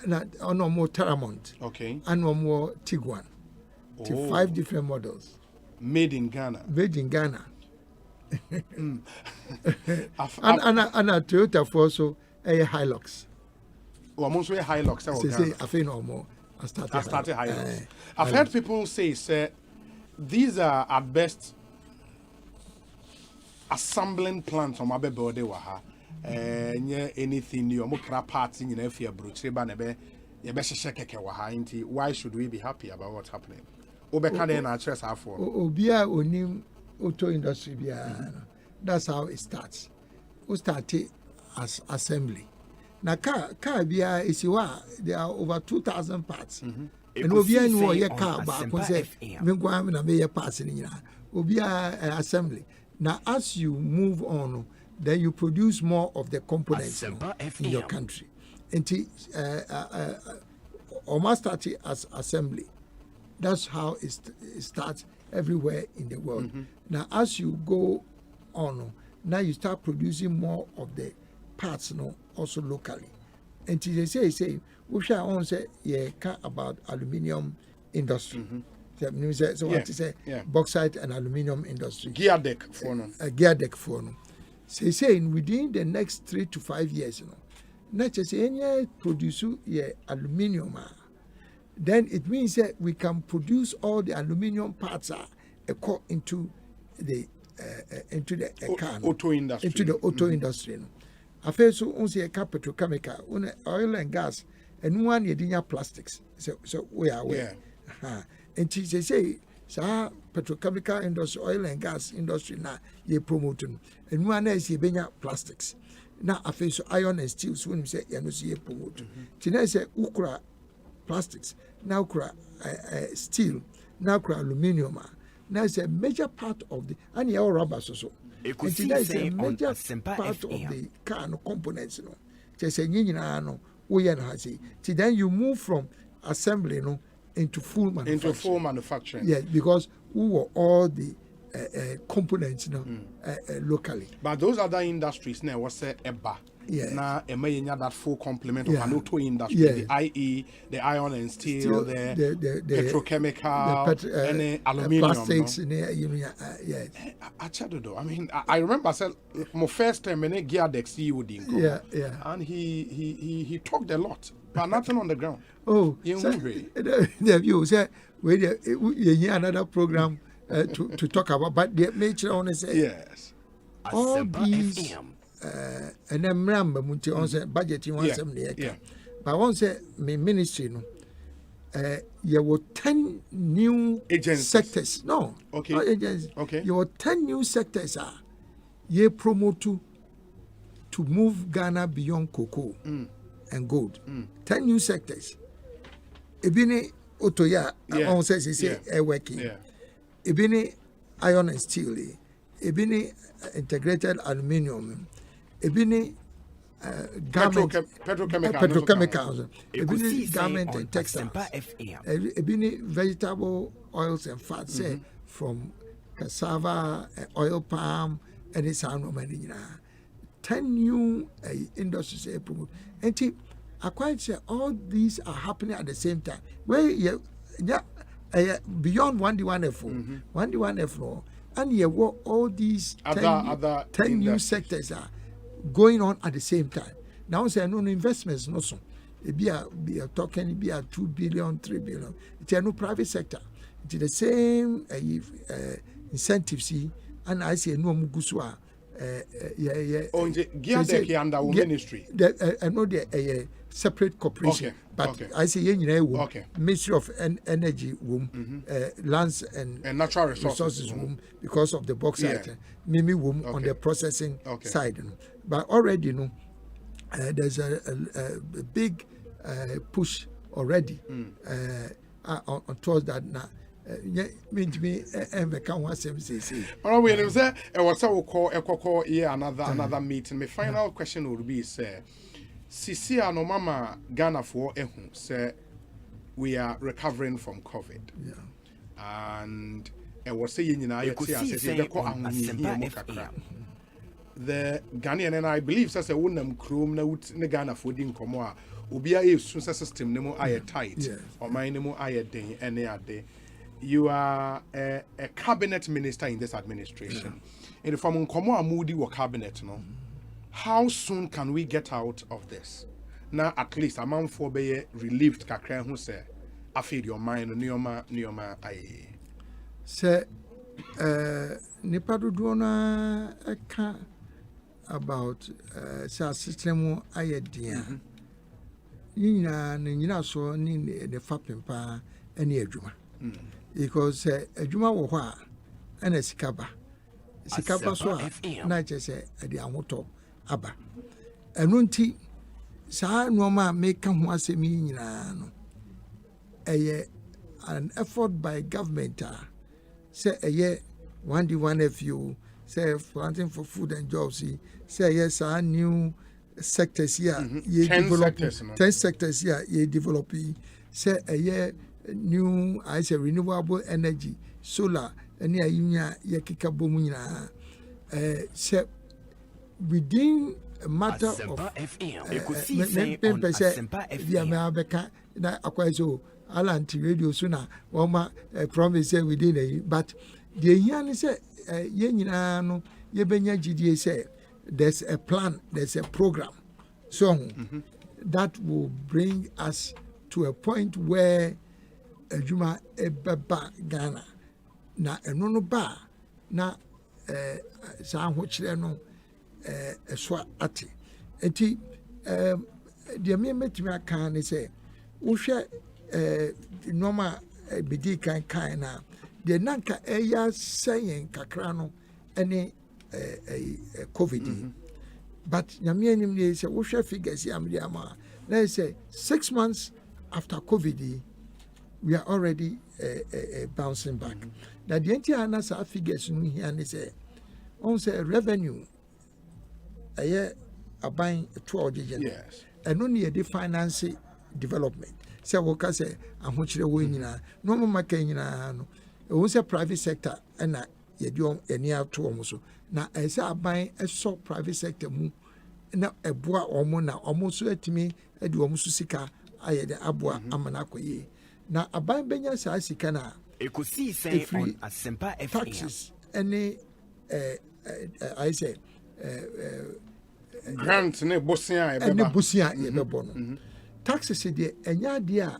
no more Terramont. Okay. And no more Tiguan. 5 different models. Made in Ghana. And a Toyota for also a Hilux. Oh, I'm also a Hilux. I think no more. I started Hilux. I've heard people say, these are at best assembling plants on my body. Anything new, parts in your brochure, why should we be happy about what's happening? Obia onim auto industry that's how it starts. We started as assembly. Now car bia is there are over 2,000 parts. And obia no your car back say me go am na me parts in obia assembly. Now as you move on, then you produce more of the components in your country. And almost started as assembly. That's how it starts everywhere in the world. Now, as you go on, now you start producing more of the parts, also locally. And they say, we shall only say, about aluminium industry. So what to say, bauxite and aluminium industry. Gear deck for no. Saying within the next 3 to 5 years, not just any produce aluminium. Then it means that we can produce all the aluminium parts into the car, auto industry. Into the auto industry. After so on say petrochemical, oil and gas, and one you plastics. So we are aware. And they say, petrochemical industry, oil and gas industry now you promoting, and one is you bring plastics. Now I face iron and steel. So when you say you see promote, today say ukra plastics, now ukra steel, now ukra aluminium. Now it's a major part of the and your rubber so. And today is a major part of the car components. Just say no, we are then you move from assembly into full manufacturing. Yes, because we were all the components, locally. But those other industries now was EBA. Yeah. Now, that full complement of an auto industry, the IE, the iron and steel, the petrochemical, and aluminium. Plastics, yes. I mean, I remember I said my first time when I geared the CEO, and he talked a lot, but nothing on the ground. Oh, the view said, we another program to talk about, but the major only say, yes, all these. And then remember, on say budget you want some there. But once my ministry, you were 10 new sectors. No, okay, not agencies. Okay, you were 10 new sectors. You promote to move Ghana beyond cocoa and gold. 10 new sectors. Ebini otoya, on says he say working. Ebini iron and steel. Ebini integrated aluminium. Ebini garment, petrochemicals, ebini garment and textiles, ebini vegetable oils and fats, from cassava, oil palm, and it's 10 new industries. And I quite say all these are happening at the same time. Where beyond 1D1F4, 1D1F4, and you work all these 10 new sectors are going on at the same time. Now say no investments no so. Be are talking be 2 billion, 3 billion. It's no private sector. It's the same incentives and I say no muguswa under ministry. I know the separate corporation, but I say Ministry of Energy lands and natural resources because of the bauxite, Mimi on the processing side. But already there's a big push already on towards that now. Means me another meeting. My final question would be Sisi no mama Ghana for say we are recovering from COVID. And was saying the Ghanaian and I believe says a woman chrome na Ghana for din komo obia e sunsa system nemo aye tight or my nemo aye den any ade. You are a cabinet minister in this administration. And if I'm komo amudi wa cabinet no, how soon can we get out of this? Now at least a man for be relieved kakra who say I feed your mind nioma aye. Say nipa dodo na eka about sa system aye dia. Nyina so ni the fapempa ene adwuma. Because adwuma wo ho a ena sikaba so na che se ade ahoto aba enu nti saa noma make ho asemi nyina no an effort by government say 1D1FU say planting for food and jobs say yes new sectors here ye develop 10 sectors here ye develop say new I say renewable energy solar any ayinya ye kika bomu nyina say within a matter of Asempa FM na akwaso alanti radio sooner woma promise say within a but the yan say ye nyina no ye benya gidie say there's a plan, there's a program so that will bring us to a point where adwuma ebeba Ghana na eno no ba na sa ho kire no so ate enti de me metimi aka ne say wo hwe normal bidi kan na de nanka eya sayen kakra no ene COVID but nyame anim ne say wo hwe figures am de ama na say 6 months after COVID we are already bouncing back. Now the entire figures here and say on say revenue a year are buying 12 yes and only a finance development. Say what can say I'm much the winning no more no it was a private sector and yɛde ani ato wɔn so na ɛsɛ aban ɛsɔ private sector mu na ɛboa wɔn na wɔn nso atumi de wɔn so sika ayɛ de aboa ama no akɔ yie na aban bɛnya saa sika na Ekosiise On Asempa FM. Taxes ɛne I say grant ne bosia ɛne bosia yɛbɛbɔ no taxes deɛ ɛnya adeɛ a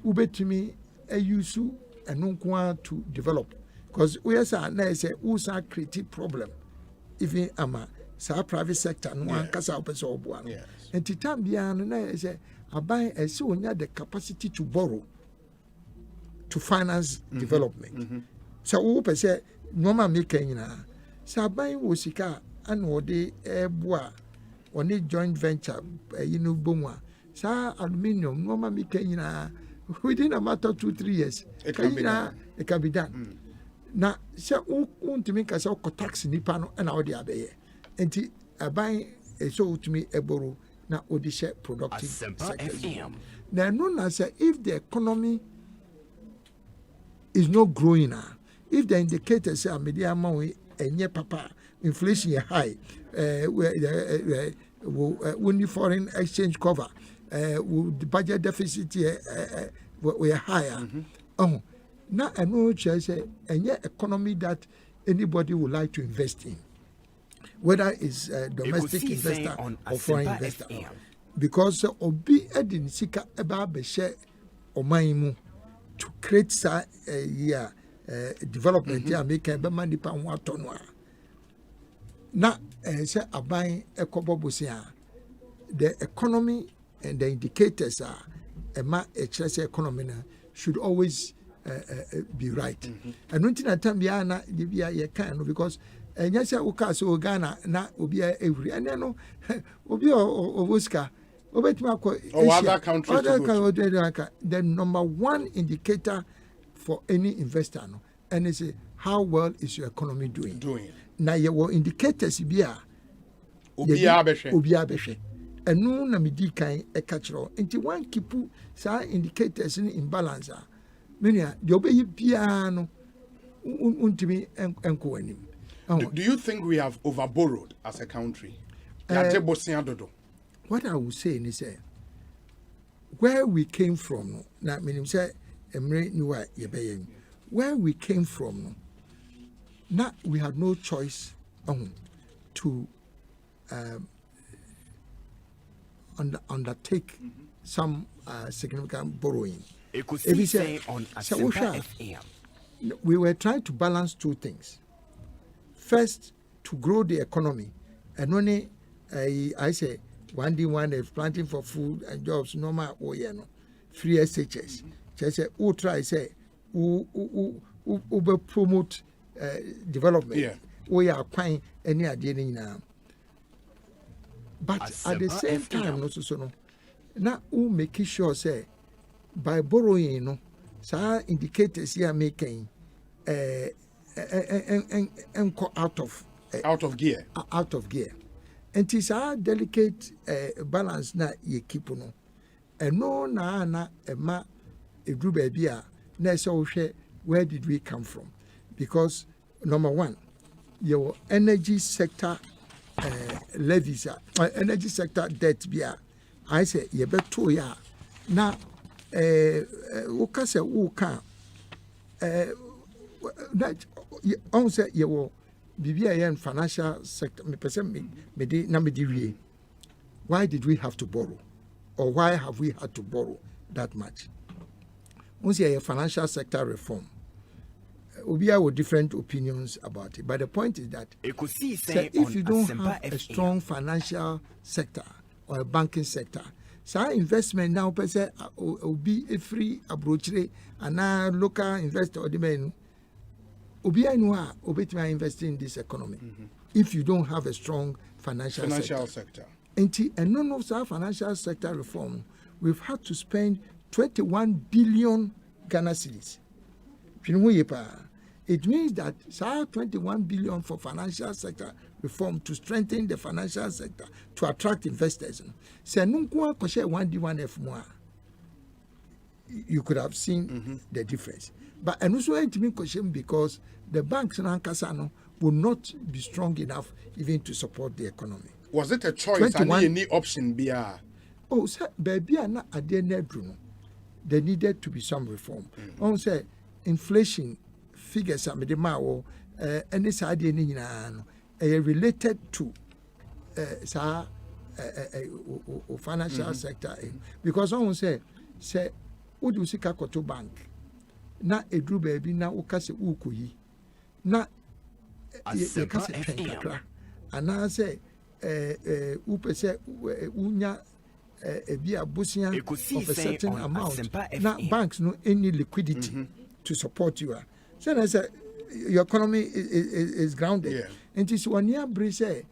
wobɛtumi ayusu ɛno nko ara to develop because woyɛ saa na ɛsɛ wosa create problem even ama saa private sector no ankasa wopɛ sɛ ɔboa no nti time biara no na ɛsɛ aban ɛsɛ onya the capacity to borrow to finance development sɛ wopɛ sɛ nneɛma meka nyinaa sɛ aban wɔ sika ana ɔde ɛboa ɔne joint venture yi no bɔ mu a saa aluminium nneɛma meka nyinaa within a matter 2-3 years it can be done na sɛ wontumi ka sɛ wokɔ tax nipa no ɛna wode abɛyɛ nti aban ɛsɛ wotumi ɛboro na wode hyɛ productive sector na ɛno na sɛ if the economy is not growing if the indicators say mede ama wo ɛnyɛ papa inflation is high we foreign exchange cover the budget deficit we are higher now I know say any economy that anybody would like to invest in, whether it's a domestic investor or foreign investor, because obi edin sika eba be share omaimu to create development here make be man nipa ho atono a na say aban ekobobosia the economy and the indicators are ema echrese economy na should always be right. And until that time, na you can because yes, okay, so Ghana na obi every and no obi obuska or other countries. The number one indicator for any investor no, and it's how well is your economy doing. Now your indicators be obi abeshe. And no na midi kan e catchro. Until one kipu sa indicators in balance. Mania, the obey piano untimi enko anim. Do you think we have overborrowed as a country? What I would say is where we came from, na meaning say emre niwa yebeye. Where we came from, na we had no choice to undertake some significant borrowing. Ekosiise On Asempa FM. We were trying to balance two things. First, to grow the economy, and only I say one day one is planting for food and jobs. Normal free SHS. Just say who try say who promote development. Yeah. We are quite any idea now. But at the same time, no so now who make sure say. By borrowing, some indicators here making out of gear. Out of gear. And it's a delicate balance na ye keep no. And no na ma a group baby na so where did we come from? Because number one, your energy sector levies energy sector debt bia. I say ye beto ya na woka sɛ woka that on say you will be in financial sector me pese me na me di wie. Why did we have to borrow, or why have we had to borrow that much? On say a financial sector reform, we have different opinions about it, but the point is that if you don't have a strong financial sector or a banking sector, so investment now person will be a free approach and now local investor or the man obi anwa obetuma invest in this economy if you don't have a strong financial sector. And none of our financial sector reform, we've had to spend 21 billion Ghana cedis. It means that 21 billion for financial sector reform to strengthen the financial sector to attract investors. Say nunku akoshe 1D1F more. you could have seen the difference. But and also ultimate question because the banks in Ankasano will not be strong enough even to support the economy. Was it a choice and any option be? Oh, sir, baby, na adene there needed to be some reform. On say inflation figures are made and this idea related to financial sector because on say what do you see to bank na edru baby na ukase ukuyi na Asempa FM and I say upese unya be a bushia of a certain amount. Now banks no any liquidity to support you. So I said your economy is grounded. Yeah. And it's 1 year brise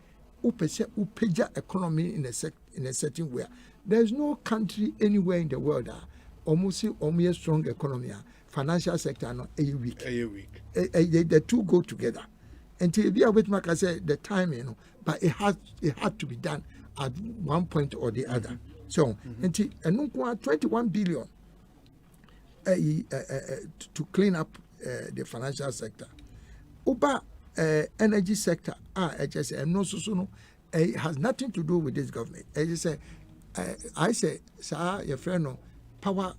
upese upeja economy in a certain way. There's no country anywhere in the world almost strong economy. Financial sector no weak. The two go together. Until be with Mark, I said the timing, but it had to be done at one point or the other. So until 21 billion to clean up the financial sector. Uba energy sector, I just say no so it has nothing to do with this government. I say, sir, your friend no power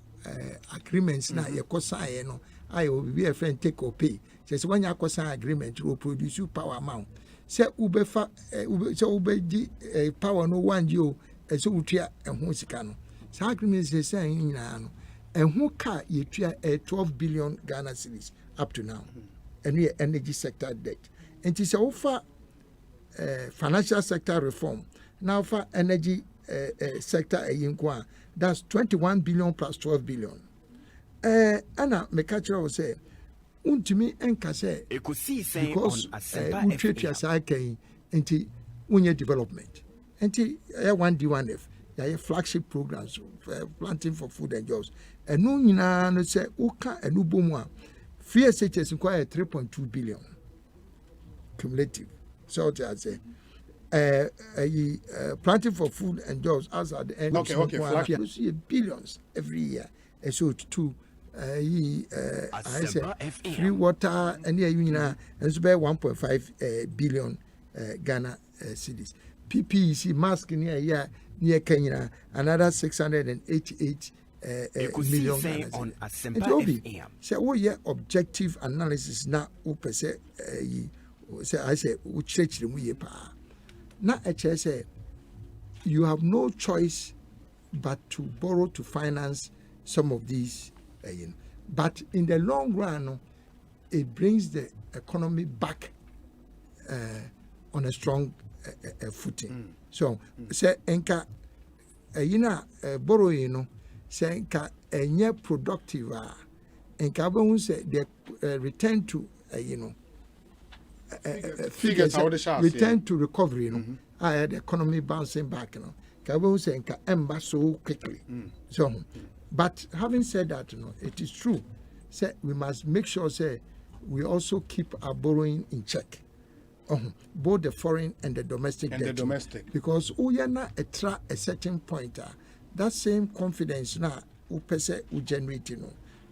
agreements na your cosign no. I will be a friend take or pay. Just when you sign agreement will produce you power amount. Say ubefa ube power no one you so utia and who sikano. So agreements they saying no and who car you 12 billion Ghana cedis up to now. And we energy sector debt. And it's over financial sector reform. Now for energy sector that's 21 billion plus 12 billion. Anna Mekacha will say, Untimi Enkase, Ekosiise On Asempa FM into Unya development. And 1D1F, there flagship programs, planting for food and jobs. And no say Uka and Ubumwa, free SHS require 3.2 billion cumulative. So I say, planting for food and jobs as at the end of billions every year. And so to I say free water and and so by 1.5 billion Ghana cedis. PPEC mask near Kenya another 688 million Ghana on Asempa FM. So objective analysis na upese say I say church the pa. Na say you have no choice but to borrow to finance some of these, but in the long run, it brings the economy back on a strong footing. So, say enka, borrowing, say enka enye productive, enka when say the return to figures return to recovery, I had the economy bouncing back, Kabon say enka emba so quickly. So. But having said that, it is true. Say we must make sure we also keep our borrowing in check, both the foreign and the domestic debt. Because uyana etra a certain point, that same confidence now we generate,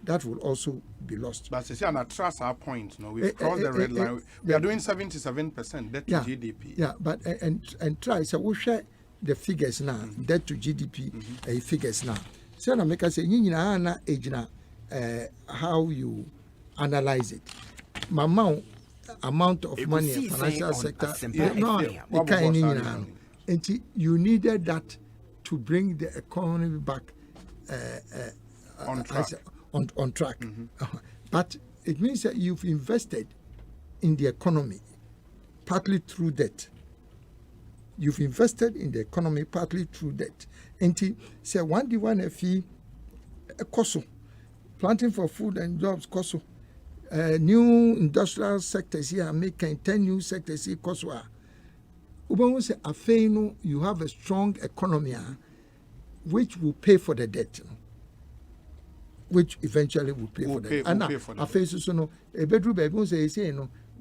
that will also be lost. But see, and trust our point, we've crossed the red line. We are doing 77% debt to GDP. Yeah, but and try so we share the figures now, debt to GDP figures now. So na make us say na ejina how you analyze it. Amount of money in financial sector and you needed that to bring the economy back on track. But it means that you've invested in the economy partly through debt. You've invested in the economy partly through debt. And say 1D1 fee koso, planting for food and jobs koso, new industrial sectors here making 10 new sectors here koso. Ubon say afeino you have a strong economy which will pay for the debt, which eventually will pay for the debt. And afeino so no a bedroom baby say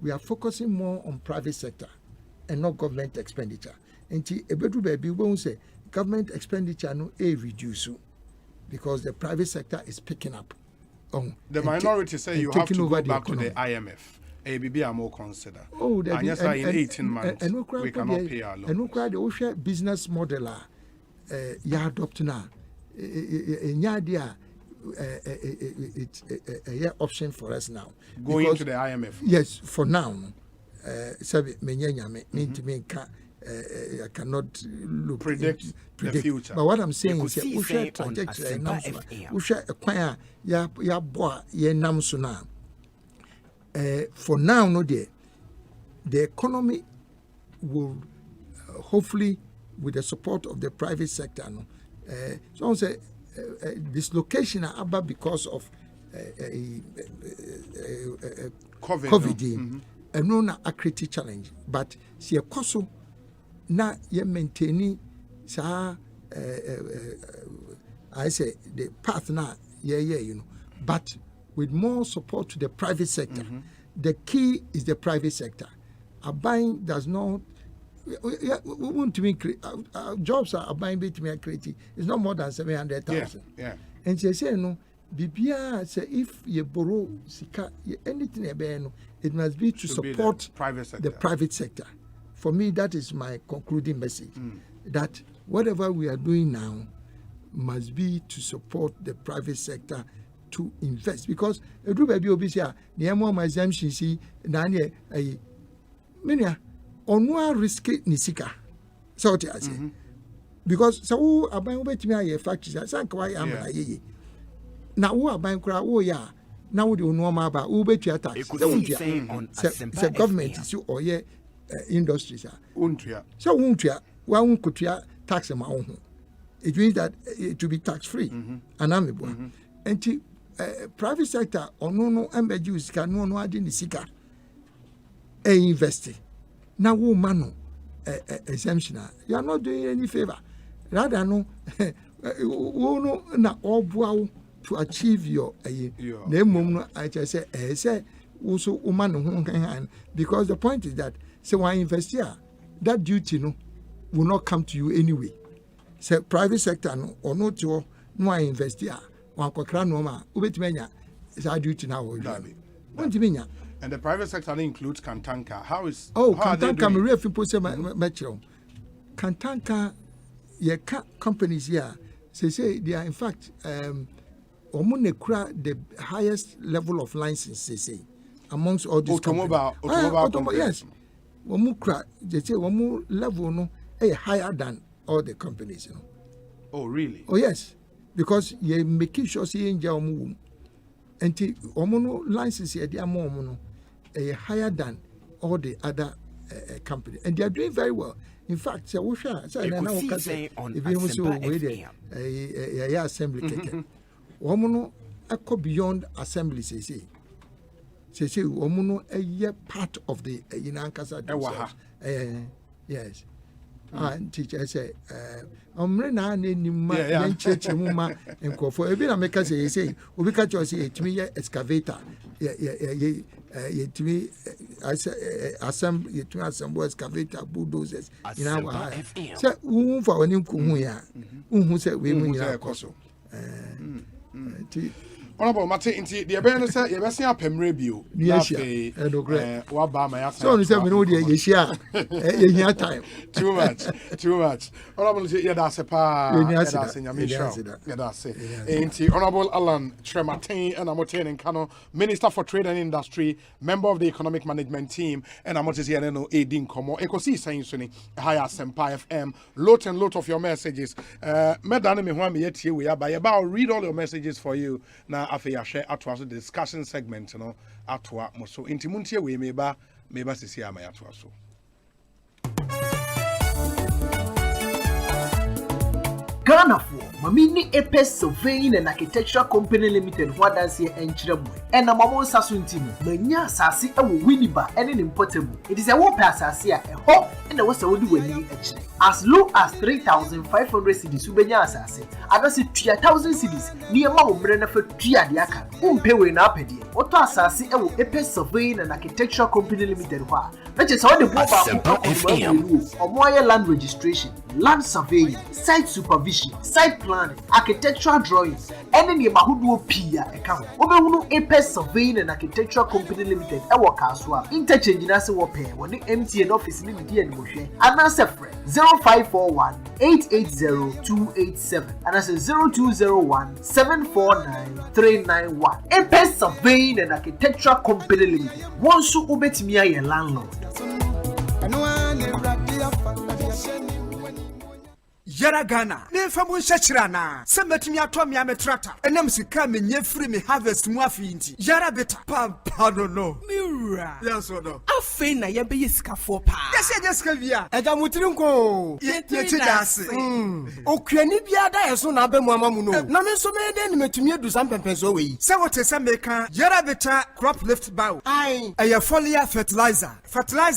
we are focusing more on private sector and not government expenditure. And a bedroom baby won't say government expenditure no reduce. because the private sector is picking up. The minority say you have to go back to the IMF. ABB are more consider. And yes, in 18 months, we cannot pay our loans. And the OSHA business model, you adopt now. It's a option for us now. Going to the IMF? Yes, for now. I cannot predict the future. But what I'm saying is that we share trajectory we share acquire ya boa ye nam so na. For now, no the economy will hopefully, with the support of the private sector, so I say dislocation about because of COVID. And no a critical challenge, but see a coso na ye maintaining sa I say the path na you know, but with more support to the private sector. The key is the private sector. A buying does not. We want to make jobs are buying bit me creative. It's not more than 700,000. Yeah. And she say no. Bibia say if you borrow sika anything no, it must be to support the private sector. For me, that is my concluding message. That whatever we are doing now must be to support the private sector to invest, because a group of obisia the more exemption see nanye many onwa risk nisika so what I say because so aban obetimi aye factories sanka why am na ye na wo aban kura wo ya na wo de onwa ba wo betua tax the government is or ye industries untua so untua wa unkutua tax ma ho it means that it to be tax free anamebo and private sector no embejuice can no adi ni sika investing na wo mano exemption you are not doing any favor rather no no na obuawo to achieve your na emom no I just say wo so woman ho because the point is that say why invest here that duty no will not come to you anyway. Say private sector no or no to no invest here one kwakra no ma ubetimenya is our duty now. And the private sector includes Kantanka. How Kantanka me real people say metro Kantanka ye companies here say they are in fact the highest level of license they say amongst all these automobile yes they say one level no higher than all the companies, you know. Oh really? Oh yes, because you making sure see in Jamu and omono license here they are more higher than all the other companies, and they are doing very well. In fact, say Ekosiise On Asempa FM. Assembly omono echo beyond assembly say omono a part of the Inankasa yes. And teacher say, na ni ma church muma enko for ebi na make say we catch us it me excavator me assembly assemble excavator bulldozers in our say who for oni nkuhu ya who say we mu nyina koso Honorable Mate inti the ben say ye bese apemre bio na fe wa ba ma ya so say me no dey ye share ye hia time too much Honorable ye da se pa ye da se nyame show ye da se inti Honorable Alan Trematin and Amoten and Kano Minister for Trade and Industry, member of the Economic Management Team, and Amotes here no Edin Komo Ekosiise Suni high Asempa FM lot of your messages medane me ho am yet here we are by about read all your messages for you now. After share atwa so discussion segment no atwa mo so intimuntie we meba sisi ama atwa so Ghana for Mamini Epes Surveying and Architectural Company Limited, what does here and Chiramu? And a Mamon Sasuntimo, Mania Sassi, a Winniba, and an importable. It is a war pass Sasia, a hop, and a was a wood winning as low as 3,500 cities, Ubenya Sassi. I don't see 3,000 cities near Mount Brenner for Triadiaka, pay in Apedi. Oto Sassi, a Epes Surveying and Architectural Company Limited, that is all the Asempa FM or more land registration. land surveying, site supervision, site planning, architectural drawings, and any mahudu pia account. Obehunu Apex Surveying and Architectural Company Limited ewo Kaswa. Interchange na se wo pay woni MTN office ni di ani mo hwe. Anase frɛ 0541 880-287 and that's 0201-749-391. Apex Surveying and Architectural Company Limited. Once you ubetimi aye landlord. Yara Ghana, ne famu shachirana, semetimi atomi ame tractor, enem sika me nye free me harvest mu afinti. Yara beta, pardon no. Mira. Yes or no? Afe na yebe yesika for pa. Yes via. Eja mutiri nko. Ye dase. Okuani biada yeso na abe mu amamu no. Na me so me de ni metumi edu sam pempenso we. Se wote se meka, Yara beta crop lift bow. Ai, eya foliar fertilizer.